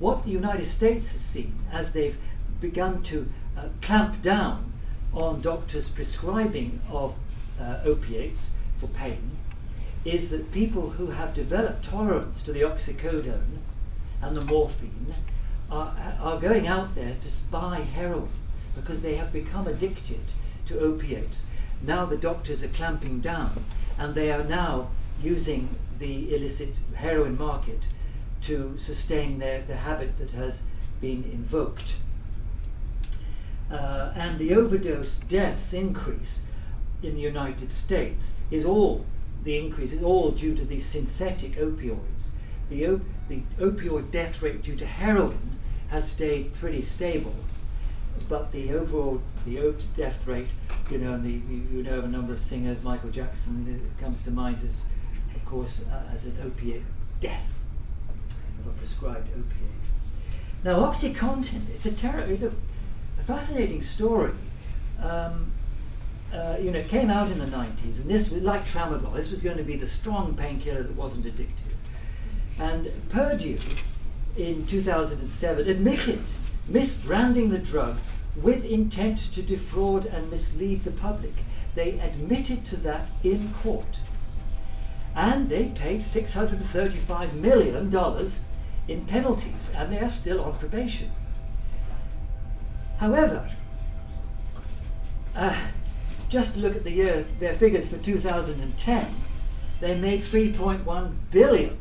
What the United States has seen as they've begun to clamp down on doctors' prescribing of opiates for pain is that people who have developed tolerance to the oxycodone and the morphine are going out there to buy heroin because they have become addicted to opiates. Now the doctors are clamping down, and they are now using the illicit heroin market to sustain the habit that has been invoked. And the overdose deaths increase in the United States is all due to these synthetic opioids. The opioid death rate due to heroin has stayed pretty stable, but the death rate, you know of a number of singers, Michael Jackson comes to mind as, of course, as an opiate death of a prescribed opiate. Now, Oxycontin, it's a fascinating story. It came out in the 90s, and this was like tramadol. This was going to be the strong painkiller that wasn't addictive. And Purdue, in 2007, admitted misbranding the drug with intent to defraud and mislead the public. They admitted to that in court. And they paid $635 million in penalties, and they are still on probation. However, just to look at their figures for 2010, they made $3.1 billion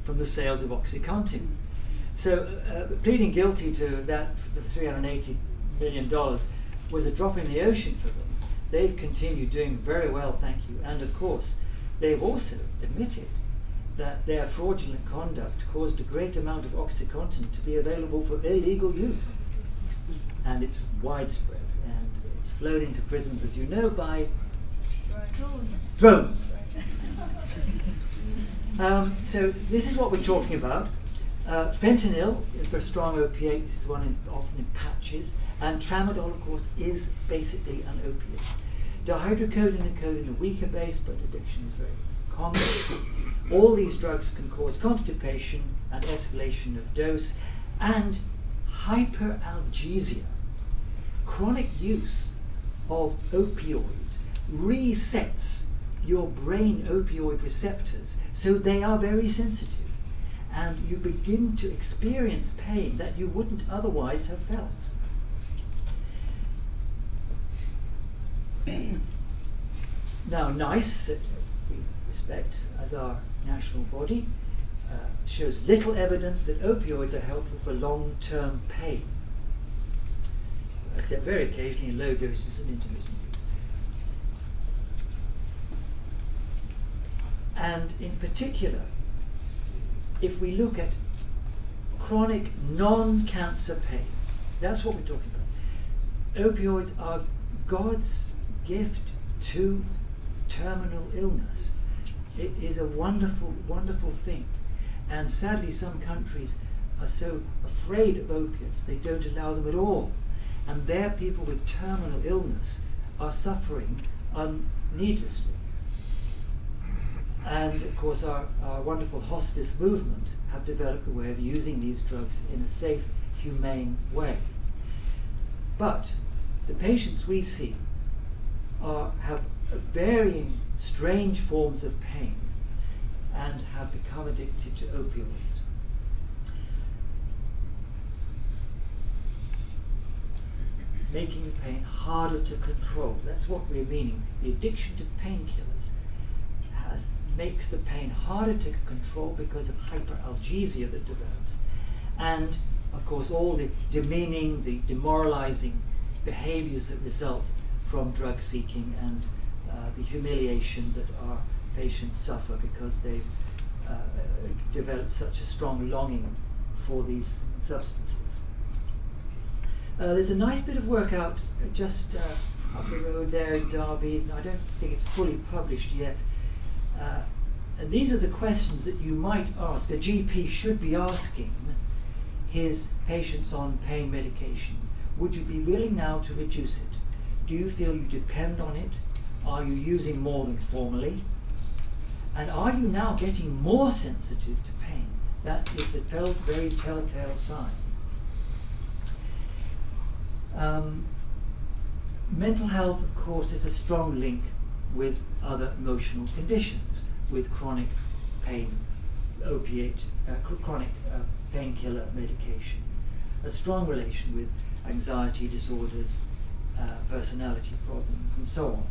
from the sales of Oxycontin. So pleading guilty to that, the $380 million, was a drop in the ocean for them. They've continued doing very well, thank you. And of course, they've also admitted that their fraudulent conduct caused a great amount of Oxycontin to be available for illegal use. And it's widespread, and it's flowed into prisons, as you know, by drones. So this is what we're talking about. Fentanyl is for a strong opiate. This is one often in patches. And tramadol, of course, is basically an opiate. Dihydrocodone and codeine are weaker base, but addiction is very common. All these drugs can cause constipation and escalation of dose and hyperalgesia. Chronic use of opioids resets your brain opioid receptors, so they are very sensitive, and you begin to experience pain that you wouldn't otherwise have felt. Now, NICE, that we respect as our national body, shows little evidence that opioids are helpful for long-term pain, except very occasionally in low doses and intermittent use. And in particular, if we look at chronic non-cancer pain, that's what we're talking about. Opioids are God's gift to terminal illness. It is a wonderful, wonderful thing. And sadly, some countries are so afraid of opiates, they don't allow them at all. And their people with terminal illness are suffering needlessly. And of course, our wonderful hospice movement have developed a way of using these drugs in a safe, humane way. But the patients we see have varying, strange forms of pain and have become addicted to opioids. Making the pain harder to control. That's what we're meaning. The addiction to painkillers makes the pain harder to control because of hyperalgesia that develops. And of course, all the demeaning, the demoralizing behaviors that result from drug seeking and the humiliation that our patients suffer because they've developed such a strong longing for these substances. There's a nice bit of work out just up the road there in Derby. I don't think it's fully published yet. And these are the questions that you might ask. A GP should be asking his patients on pain medication. Would you be willing now to reduce it? Do you feel you depend on it? Are you using more than formerly? And are you now getting more sensitive to pain? That is the very telltale sign. Mental health, of course, is a strong link with other emotional conditions, with chronic pain, chronic painkiller medication, a strong relation with anxiety disorders, personality problems, and so on.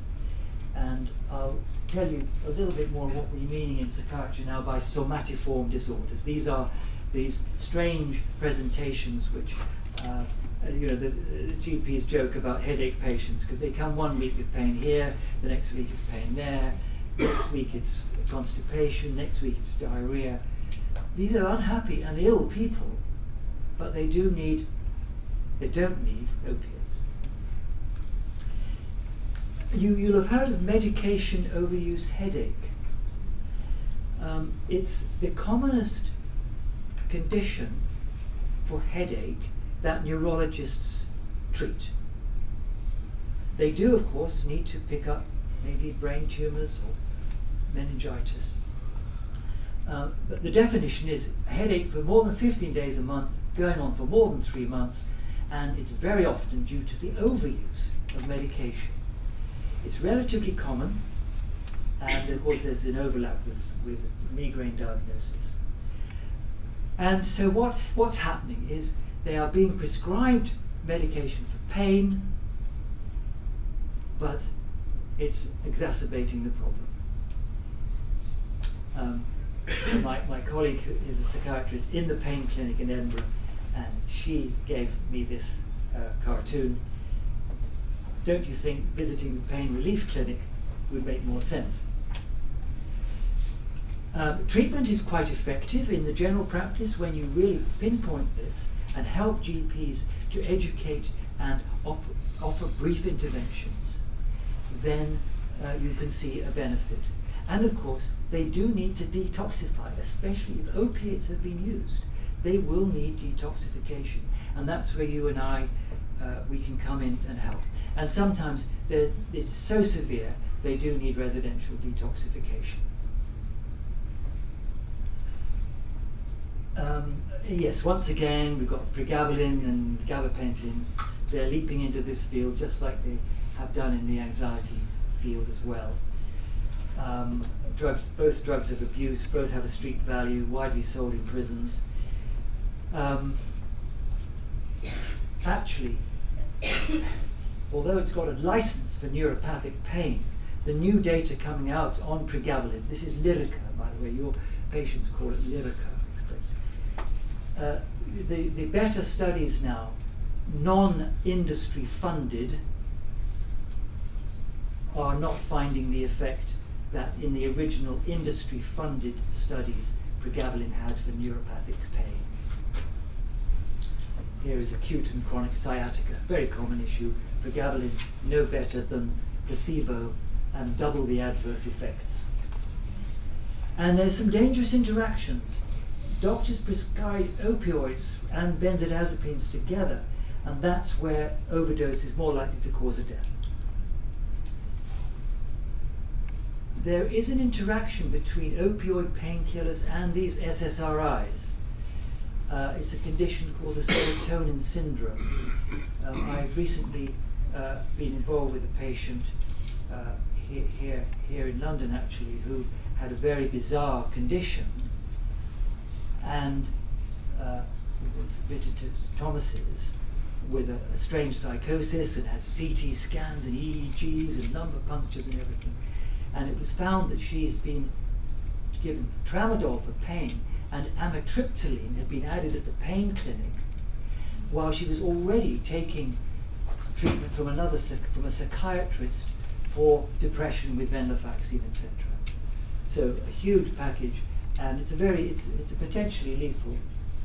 And I'll tell you a little bit more what we're meaning in psychiatry now by somatiform disorders. These are these strange presentations which, the GPs joke about headache patients, because they come 1 week with pain here, the next week it's pain there, next week it's constipation, next week it's diarrhea. These are unhappy and ill people, but they don't need opiates. You'll have heard of medication overuse headache. It's the commonest condition for headache that neurologists treat. They do, of course, need to pick up maybe brain tumors or meningitis. But the definition is a headache for more than 15 days a month, going on for more than 3 months, and it's very often due to the overuse of medication. It's relatively common, and of course there's an overlap with migraine diagnosis. And so what's happening is they are being prescribed medication for pain, but it's exacerbating the problem. My colleague who is a psychiatrist in the pain clinic in Edinburgh, and she gave me this cartoon. Don't you think visiting the pain relief clinic would make more sense? Treatment is quite effective in the general practice when you really pinpoint this and help GPs to educate and offer brief interventions. Then you can see a benefit. And of course, they do need to detoxify, especially if opiates have been used. They will need detoxification, and that's where you and I, we can come in and help. And sometimes it's so severe, they do need residential detoxification. Yes, once again, we've got pregabalin and gabapentin. They're leaping into this field just like they have done in the anxiety field as well. Both drugs of abuse, both have a street value, widely sold in prisons. Actually, although it's got a license for neuropathic pain, the new data coming out on pregabalin, this is Lyrica, by the way, your patients call it Lyrica. The better studies now, non-industry funded, are not finding the effect that in the original industry funded studies pregabalin had for neuropathic pain. Here is acute and chronic sciatica, very common issue. Pregabalin no better than placebo and double the adverse effects. And there's some dangerous interactions. Doctors prescribe opioids and benzodiazepines together, and that's where overdose is more likely to cause a death. There is an interaction between opioid painkillers and these SSRIs. It's a condition called the Serotonin Syndrome. I've recently been involved with a patient here in London, actually, who had a very bizarre condition, and was admitted to Thomas's with a strange psychosis, and had CT scans and EEGs and lumbar punctures and everything. And it was found that she had been given tramadol for pain, and amitriptyline had been added at the pain clinic while she was already taking treatment from a psychiatrist for depression with venlafaxine, etc. So a huge package, and it's a potentially lethal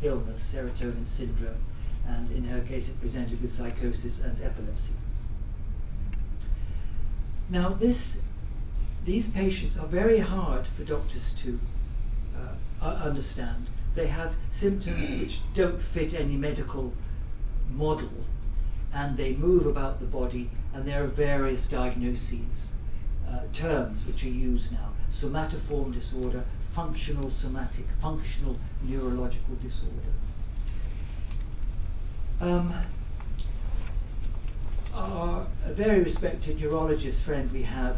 illness, serotonin syndrome, and in her case it presented with psychosis and epilepsy. Now these patients are very hard for doctors to understand. They have symptoms which don't fit any medical model, and they move about the body, and there are various diagnoses, terms which are used now: somatoform disorder, functional somatic, functional neurological disorder. a very respected neurologist friend we have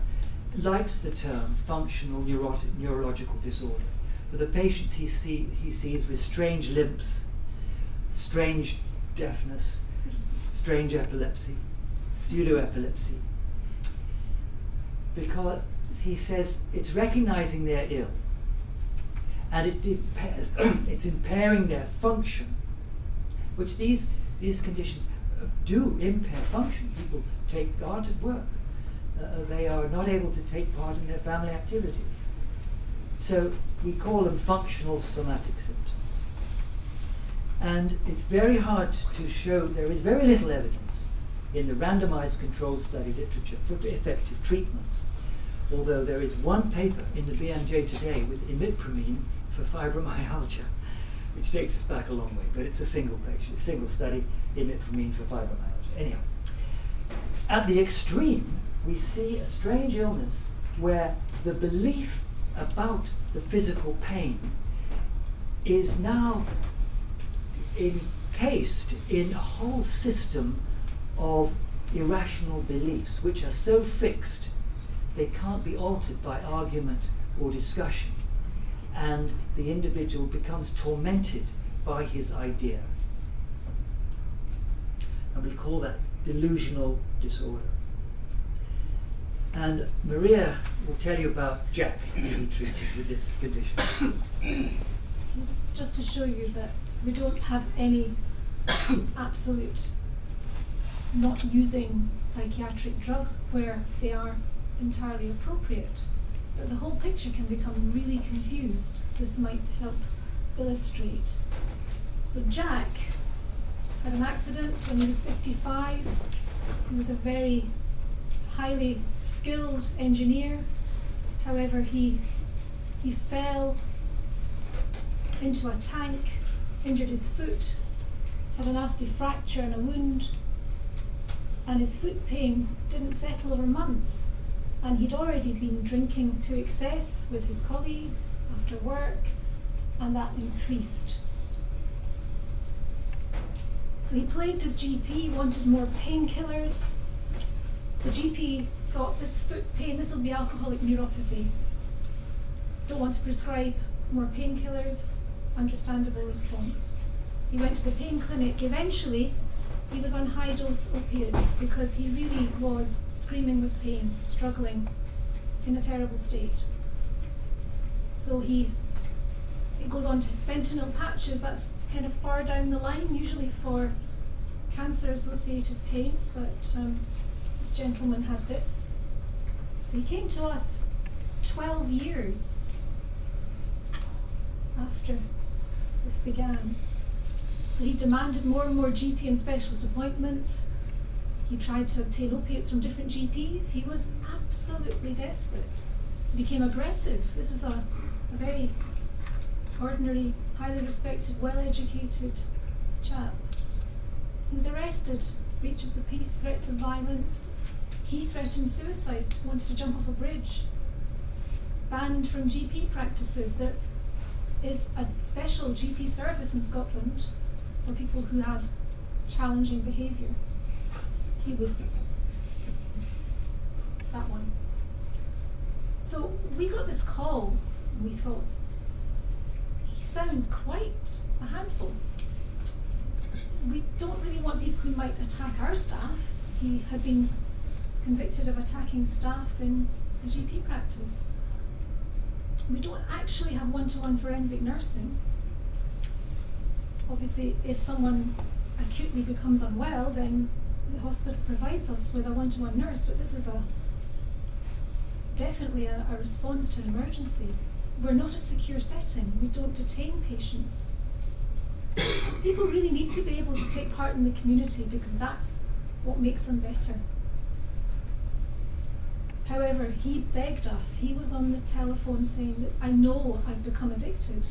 likes the term functional neurological disorder for the patients he sees with strange limps, strange deafness, strange epilepsy, pseudo-epilepsy. Because he says it's recognizing they're ill and it's impairing their function, which these conditions do impair function. People aren't at work. They are not able to take part in their family activities. So we call them functional somatic symptoms. And it's very hard to show, there is very little evidence in the randomized controlled study literature for effective treatments. Although there is one paper in the BMJ today with imipramine for fibromyalgia, which takes us back a long way, but it's a single study, imipramine for fibromyalgia. Anyhow, at the extreme, we see a strange illness where the belief about the physical pain is now encased in a whole system of irrational beliefs which are so fixed they can't be altered by argument or discussion, and the individual becomes tormented by his idea. And we call that delusional disorder. And Maria will tell you about Jack, who we treated with this condition. Just to show you that we don't have any absolute not using psychiatric drugs where they are entirely appropriate. But the whole picture can become really confused. This might help illustrate. So Jack had an accident when he was 55. He was a very highly skilled engineer. However, he fell into a tank, injured his foot, had a nasty fracture and a wound, and his foot pain didn't settle over months. And he'd already been drinking to excess with his colleagues after work, and that increased. So he plagued his GP, wanted more painkillers. The GP thought, this foot pain, this will be alcoholic neuropathy. Don't want to prescribe more painkillers. Understandable response. He went to the pain clinic. Eventually, he was on high dose opiates because he really was screaming with pain, struggling, in a terrible state. So it goes on to fentanyl patches. That's kind of far down the line, usually for cancer-associated pain, but this gentleman had this. So he came to us 12 years after this began. So he demanded more and more GP and specialist appointments. He tried to obtain opiates from different GPs. He was absolutely desperate. He became aggressive. This is a very ordinary, highly respected, well-educated chap. He was arrested, breach of the peace, threats of violence. He threatened suicide, wanted to jump off a bridge. Banned from GP practices. There is a special GP service in Scotland for people who have challenging behaviour. He was that one. So we got this call and we thought, he sounds quite a handful. We don't really want people who might attack our staff. He had been convicted of attacking staff in a GP practice. We don't actually have one-to-one forensic nursing. Obviously, if someone acutely becomes unwell, then the hospital provides us with a one-to-one nurse, but this is definitely a response to an emergency. We're not a secure setting. We don't detain patients. People really need to be able to take part in the community because that's what makes them better. However, he begged us. He was on the telephone saying, look, I know I've become addicted.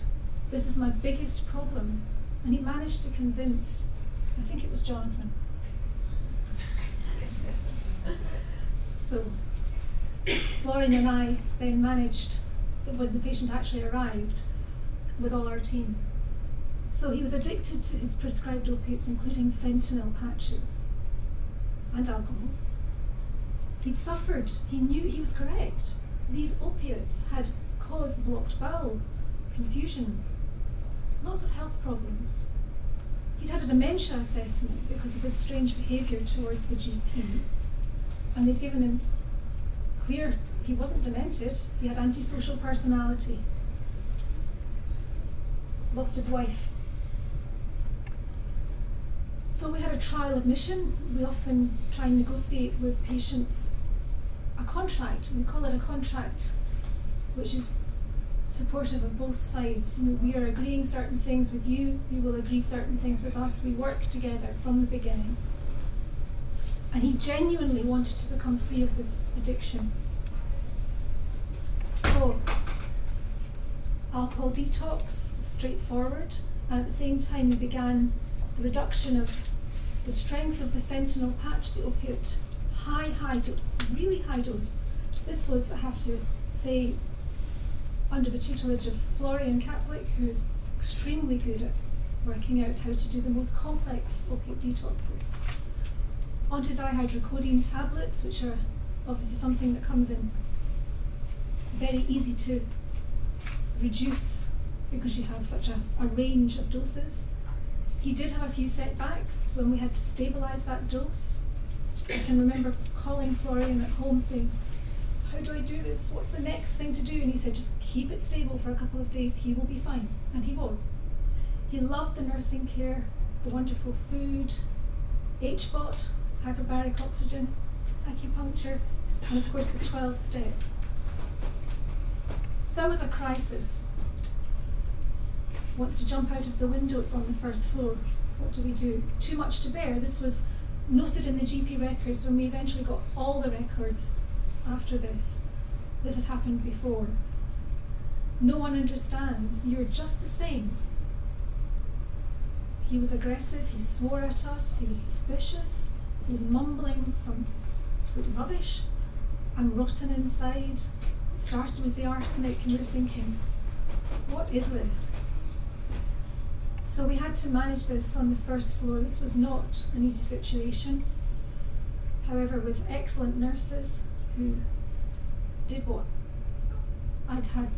This is my biggest problem. And he managed to convince, I think it was Jonathan. So Florian and I then managed, when the patient actually arrived, with all our team. So he was addicted to his prescribed opiates, including fentanyl patches. and alcohol. He'd suffered, he knew he was correct. These opiates had caused blocked bowel, confusion, lots of health problems. He'd had a dementia assessment because of his strange behaviour towards the GP, and they'd given him clear he wasn't demented, he had antisocial personality. Lost his wife. So we had a trial admission. We often try and negotiate with patients a contract. We call it a contract, which is supportive of both sides. We are agreeing certain things with you, you will agree certain things with us. We work together from the beginning. And he genuinely wanted to become free of this addiction. So, alcohol detox was straightforward, and at the same time we began the reduction of the strength of the fentanyl patch, the opiate, really high dose. This was, I have to say, under the tutelage of Florian Kaplik, who is extremely good at working out how to do the most complex opiate detoxes. Onto dihydrocodone tablets, which are obviously something that comes in very easy to reduce because you have such a range of doses. He did have a few setbacks when we had to stabilise that dose. I can remember calling Florian at home saying, how do I do this? What's the next thing to do? And he said, just keep it stable for a couple of days, he will be fine. And he was. He loved the nursing care, the wonderful food, HBOT, hyperbaric oxygen, acupuncture, and of course the 12-step. That was a crisis. Wants to jump out of the window, it's on the first floor. What do we do? It's too much to bear. This was noted in the GP records when we eventually got all the records after this. This had happened before. No one understands. You're just the same. He was aggressive, he swore at us, he was suspicious, he was mumbling some sort of rubbish. I'm rotten inside. It started with the arsenic and we were thinking, what is this? So we had to manage this on the first floor. This was not an easy situation. However, with excellent nurses who did what I'd had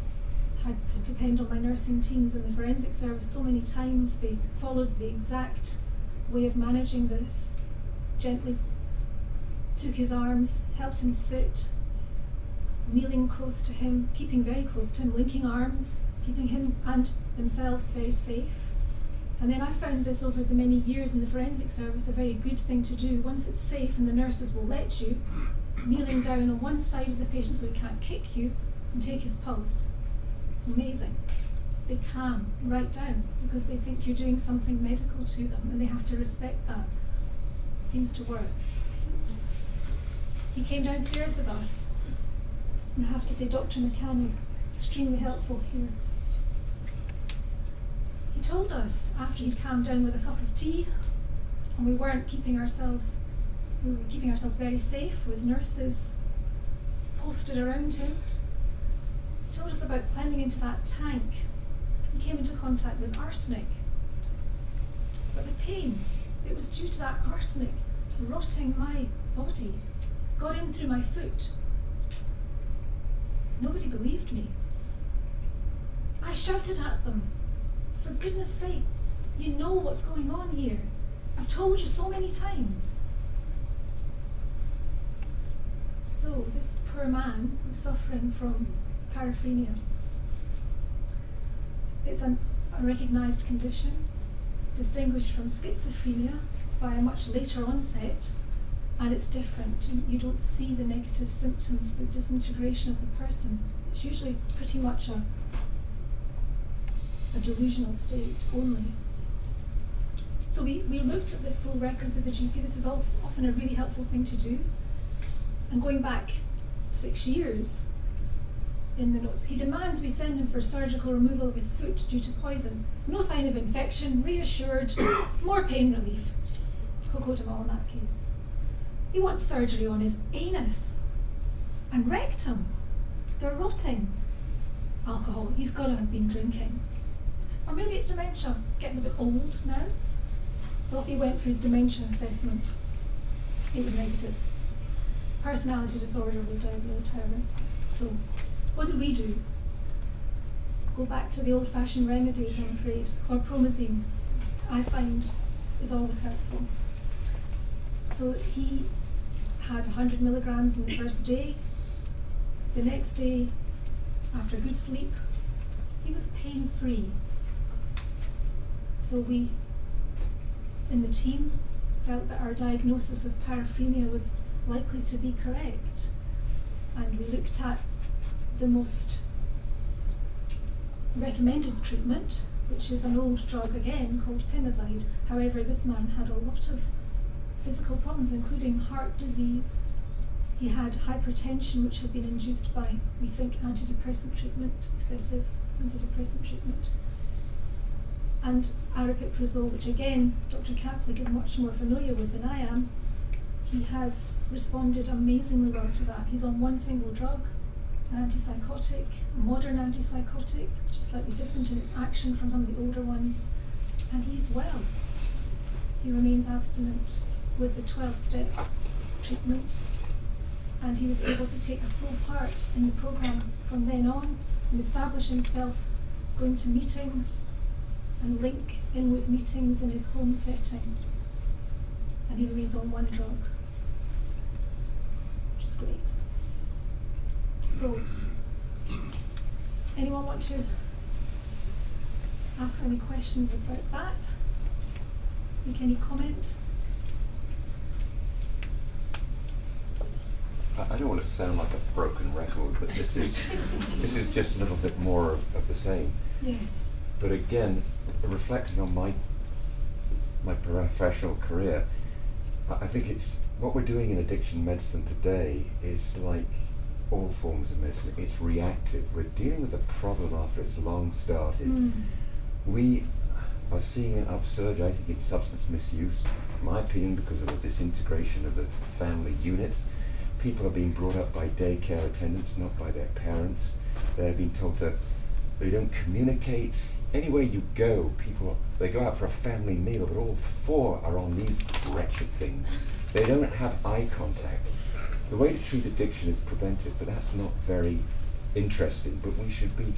to depend on my nursing teams in the forensic service so many times, they followed the exact way of managing this. Gently took his arms, helped him sit, kneeling close to him, keeping very close to him, linking arms, keeping him and themselves very safe. And then I found this over the many years in the forensic service a very good thing to do. Once it's safe and the nurses will let you, kneeling down on one side of the patient so he can't kick you and take his pulse. It's amazing. They calm right down because they think you're doing something medical to them and they have to respect that. Seems to work. He came downstairs with us. And I have to say Dr. McCann was extremely helpful here. He told us after he'd calmed down with a cup of tea, and we were keeping ourselves very safe with nurses posted around him. He told us about climbing into that tank. He came into contact with arsenic. But the pain, it was due to that arsenic rotting my body, got in through my foot. Nobody believed me. I shouted at them, for goodness sake, you know what's going on here. I've told you so many times. So this poor man was suffering from paraphrenia. It's a recognised condition, distinguished from schizophrenia by a much later onset, and it's different. You don't see the negative symptoms, the disintegration of the person. It's usually pretty much a delusional state only. So we looked at the full records of the GP. This is often a really helpful thing to do. And going back 6 years in the notes, he demands we send him for surgical removal of his foot due to poison. No sign of infection, reassured, more pain relief. Cocotamol in that case. He wants surgery on his anus and rectum. They're rotting. Alcohol, he's got to have been drinking. Or maybe it's dementia, it's getting a bit old now. So off he went for his dementia assessment. it was negative. Personality disorder was diagnosed, however. So what did we do? Go back to the old-fashioned remedies, I'm afraid. Chlorpromazine, I find, is always helpful. So he had 100 milligrams on the first day. The next day, after a good sleep, he was pain-free. So we, in the team, felt that our diagnosis of paraphrenia was likely to be correct. And we looked at the most recommended treatment, which is an old drug again called Pimozide. However, this man had a lot of physical problems, including heart disease. He had hypertension, which had been induced by, we think, antidepressant treatment, excessive antidepressant treatment. And aripiprazole, which again, Dr. Kaplik is much more familiar with than I am. He has responded amazingly well to that. He's on one single drug, an antipsychotic, a modern antipsychotic, which is slightly different in its action from some of the older ones, and he's well. He remains abstinent with the 12-step treatment, and he was able to take a full part in the program from then on and establish himself going to meetings and link in with meetings in his home setting. And he remains on one drug, which is great. So, anyone want to ask any questions about that? Make any comment? I don't want to sound like a broken record, but this is just a little bit more of the same. Yes. But again, reflecting on my professional career, I think it's what we're doing in addiction medicine today is like all forms of medicine. It's reactive. We're dealing with a problem after it's long started. We are seeing an upsurge, I think, in substance misuse, in my opinion, because of the disintegration of the family unit. People are being brought up by daycare attendants, not by their parents. They're being told that they don't communicate. Anywhere you go, they go out for a family meal, but all four are on these wretched things. They don't have eye contact. The way to treat addiction is preventive, but that's not very interesting. But we should be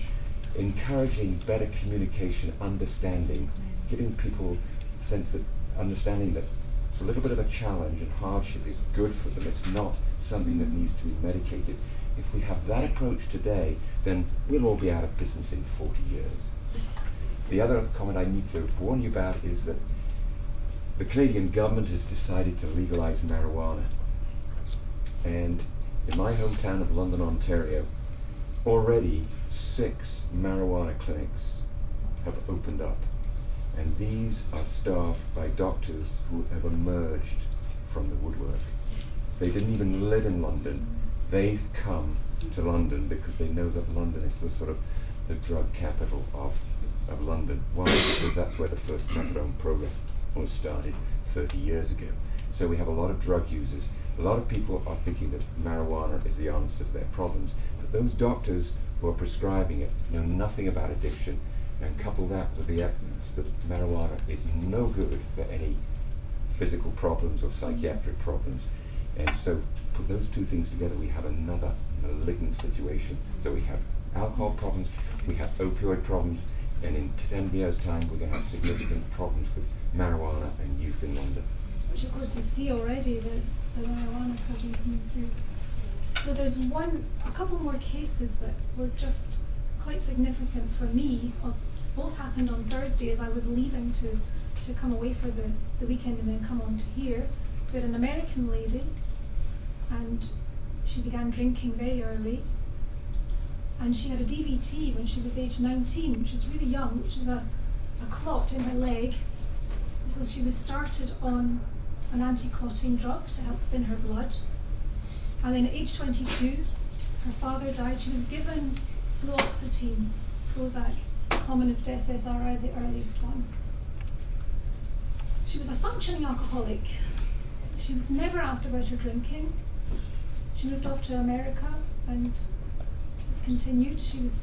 encouraging better communication, understanding, giving people a sense that understanding that a little bit of a challenge and hardship is good for them. It's not something that needs to be medicated. If we have that approach today, then we'll all be out of business in 40 years. The other comment I need to warn you about is that the Canadian government has decided to legalize marijuana. And in my hometown of London, Ontario, already 6 marijuana clinics have opened up. And these are staffed by doctors who have emerged from the woodwork. They didn't even live in London. They've come to London because they know that London is the sort of the drug capital of London. Why? Because that's where the first methadone program was started 30 years ago. So we have a lot of drug users. A lot of people are thinking that marijuana is the answer to their problems. But those doctors who are prescribing it know nothing about addiction, and couple that with the evidence that marijuana is no good for any physical problems or psychiatric problems. And so put those two things together, we have another malignant situation. So we have alcohol problems, we have opioid problems, and in 10 years' time we're going to have significant problems with marijuana and youth in London. Which of course we see already, the marijuana problem coming through. So there's a couple more cases that were just quite significant for me. Both happened on Thursday as I was leaving to come away for the weekend and then come on to here. So we had an American lady, and she began drinking very early, and she had a DVT when she was age 19, which is really young, which is a clot in her leg. So she was started on an anti-clotting drug to help thin her blood, and then at age 22 her father died. She was given fluoxetine, Prozac, commonest SSRI, the earliest one. She was a functioning alcoholic. She was never asked about her drinking. She moved off to America and was continued. She was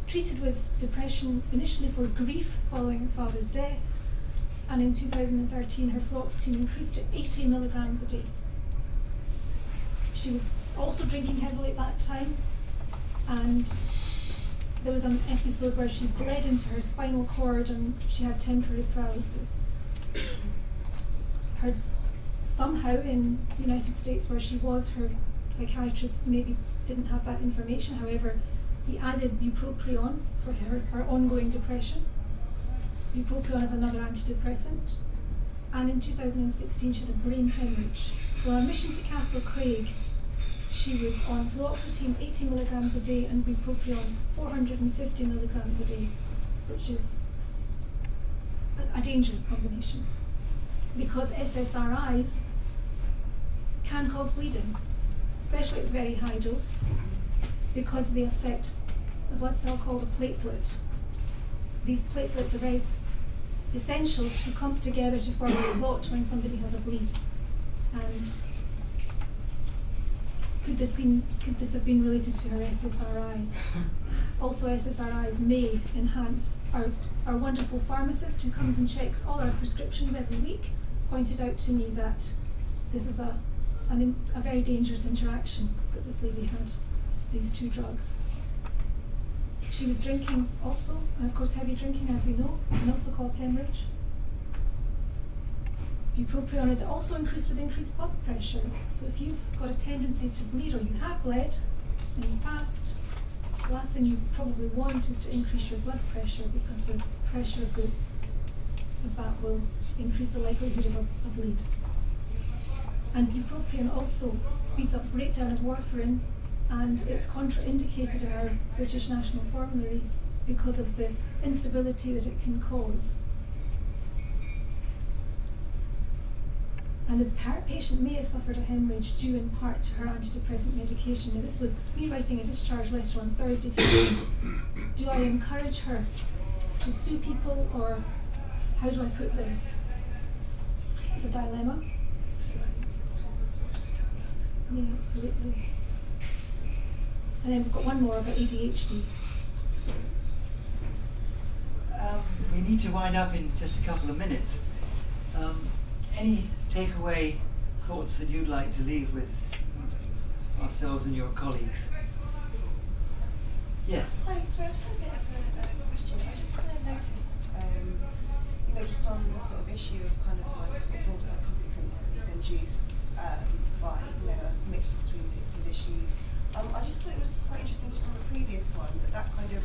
treated with depression initially for grief following her father's death, and in 2013 her fluoxetine increased to 80 milligrams a day. She was also drinking heavily at that time, and there was an episode where she bled into her spinal cord and she had temporary paralysis. Somehow in the United States, where she was, her psychiatrist maybe didn't have that information. However, he added bupropion for her ongoing depression. Bupropion is another antidepressant. And in 2016, she had a brain hemorrhage. So on admission to Castle Craig, she was on fluoxetine 80 milligrams a day and bupropion 450 milligrams a day, which is a dangerous combination, because SSRIs can cause bleeding, especially at very high dose, because they affect the blood cell called a platelet. These platelets are very essential to clump together to form a clot when somebody has a bleed. And could this have been related to her SSRI? Also, SSRIs may enhance. Our wonderful pharmacist who comes and checks all our prescriptions every week pointed out to me that this is a very dangerous interaction that this lady had, these two drugs. She was drinking also, and of course heavy drinking, as we know, can also cause hemorrhage. Bupropion is also increased with increased blood pressure. So if you've got a tendency to bleed, or you have bled in the past, the last thing you probably want is to increase your blood pressure, because the pressure of that will increase the likelihood of a bleed. And bupropion also speeds up breakdown of warfarin, and it's contraindicated in our British National Formulary because of the instability that it can cause. And the patient may have suffered a hemorrhage due in part to her antidepressant medication. Now, this was me writing a discharge letter on Thursday thinking, do I encourage her to sue people, or how do I put this? It's a dilemma. Yeah, absolutely. And then we've got one more about ADHD. We need to wind up in just a couple of minutes. Any takeaway thoughts that you'd like to leave with ourselves and your colleagues? Yes? Hi, so I just had a bit of a question. I just kind of noticed, just on the sort of issue of kind of like sort of raw psychotic symptoms induced by, a mixture between addictive issues. I just thought it was quite interesting just on the previous one that kind of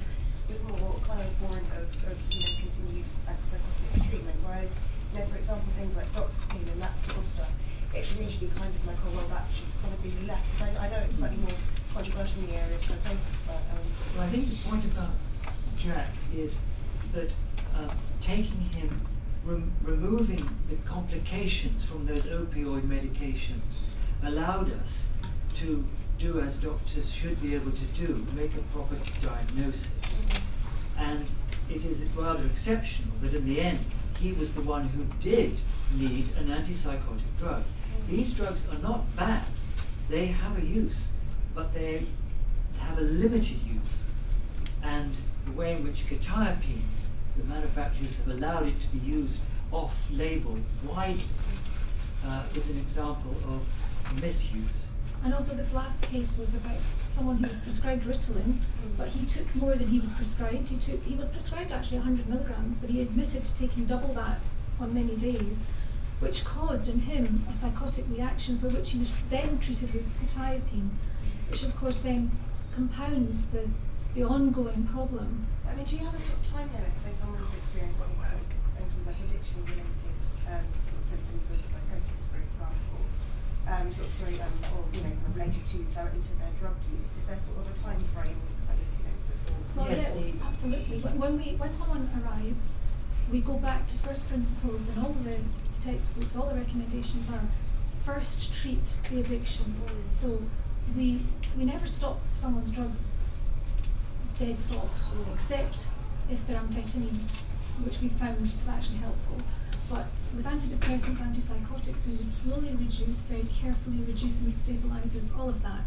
was more kind of warrant of continued antipsychotic treatment, whereas, for example, things like Oxycontin and that sort of stuff, it's usually kind of like, oh well, that should kind of be left. Because I know it's slightly more controversial in the area of psychosis, but well, I think the point about Jack is that taking him, removing the complications from those opioid medications allowed us to do as doctors should be able to do, make a proper diagnosis. And it is rather exceptional that in the end he was the one who did need an antipsychotic drug. These drugs are not bad. They have a use, but they have a limited use. And the way in which quetiapine, the manufacturers have allowed it to be used off-label widely, is an example of misuse. And also this last case was about someone who was prescribed Ritalin, but he took more than he was prescribed. He was prescribed actually 100 milligrams, but he admitted to taking double that on many days, which caused in him a psychotic reaction for which he was then treated with quetiapine, which of course then compounds the ongoing problem. I mean, do you have a sort of time limit? So someone's experiencing sort of like addiction-related sort of symptoms of psychosis, for example, or related directly to their drug use. Is there sort of a time frame kind of before? Well, Yes, yeah, absolutely. When someone arrives, we go back to first principles, and all the textbooks, all the recommendations are first treat the addiction. So we never stop someone's drugs dead stop, except if they're amphetamine, which we found is actually helpful. But with antidepressants, antipsychotics, we would slowly reduce, very carefully reduce them with stabilizers, all of that,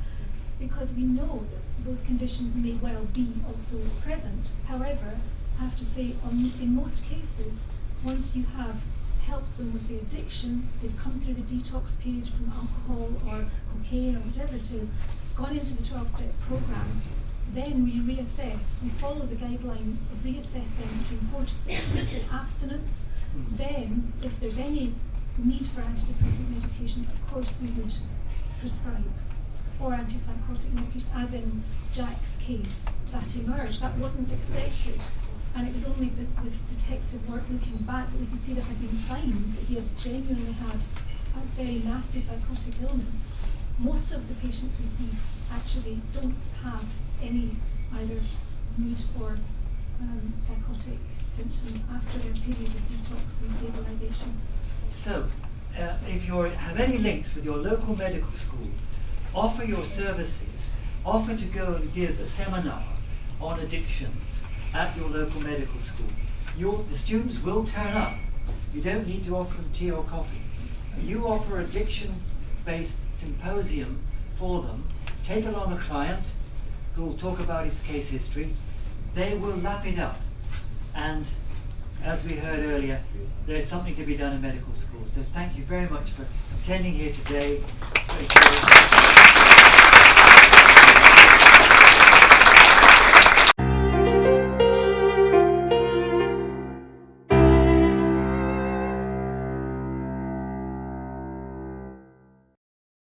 because we know that those conditions may well be also present. However, I have to say, in most cases, once you have helped them with the addiction, they've come through the detox period from alcohol or cocaine or whatever it is, gone into the 12-step program, then we reassess. We follow the guideline of reassessing between 4 to 6 weeks of abstinence. Then, if there's any need for antidepressant medication, of course we would prescribe, or antipsychotic medication, as in Jack's case, that emerged. That wasn't expected, and it was only with detective work looking back that we could see there had been signs that he had genuinely had a very nasty psychotic illness. Most of the patients we see actually don't have any either mood or psychotic symptoms after their period of detox and stabilisation. So, if you have any links with your local medical school, offer your services, offer to go and give a seminar on addictions at your local medical school. The students will turn up. You don't need to offer them tea or coffee. You offer addiction-based symposium for them. Take along a client who will talk about his case history. They will lap it up. And as we heard earlier, there's something to be done in medical school. So thank you very much for attending here today. Thank you.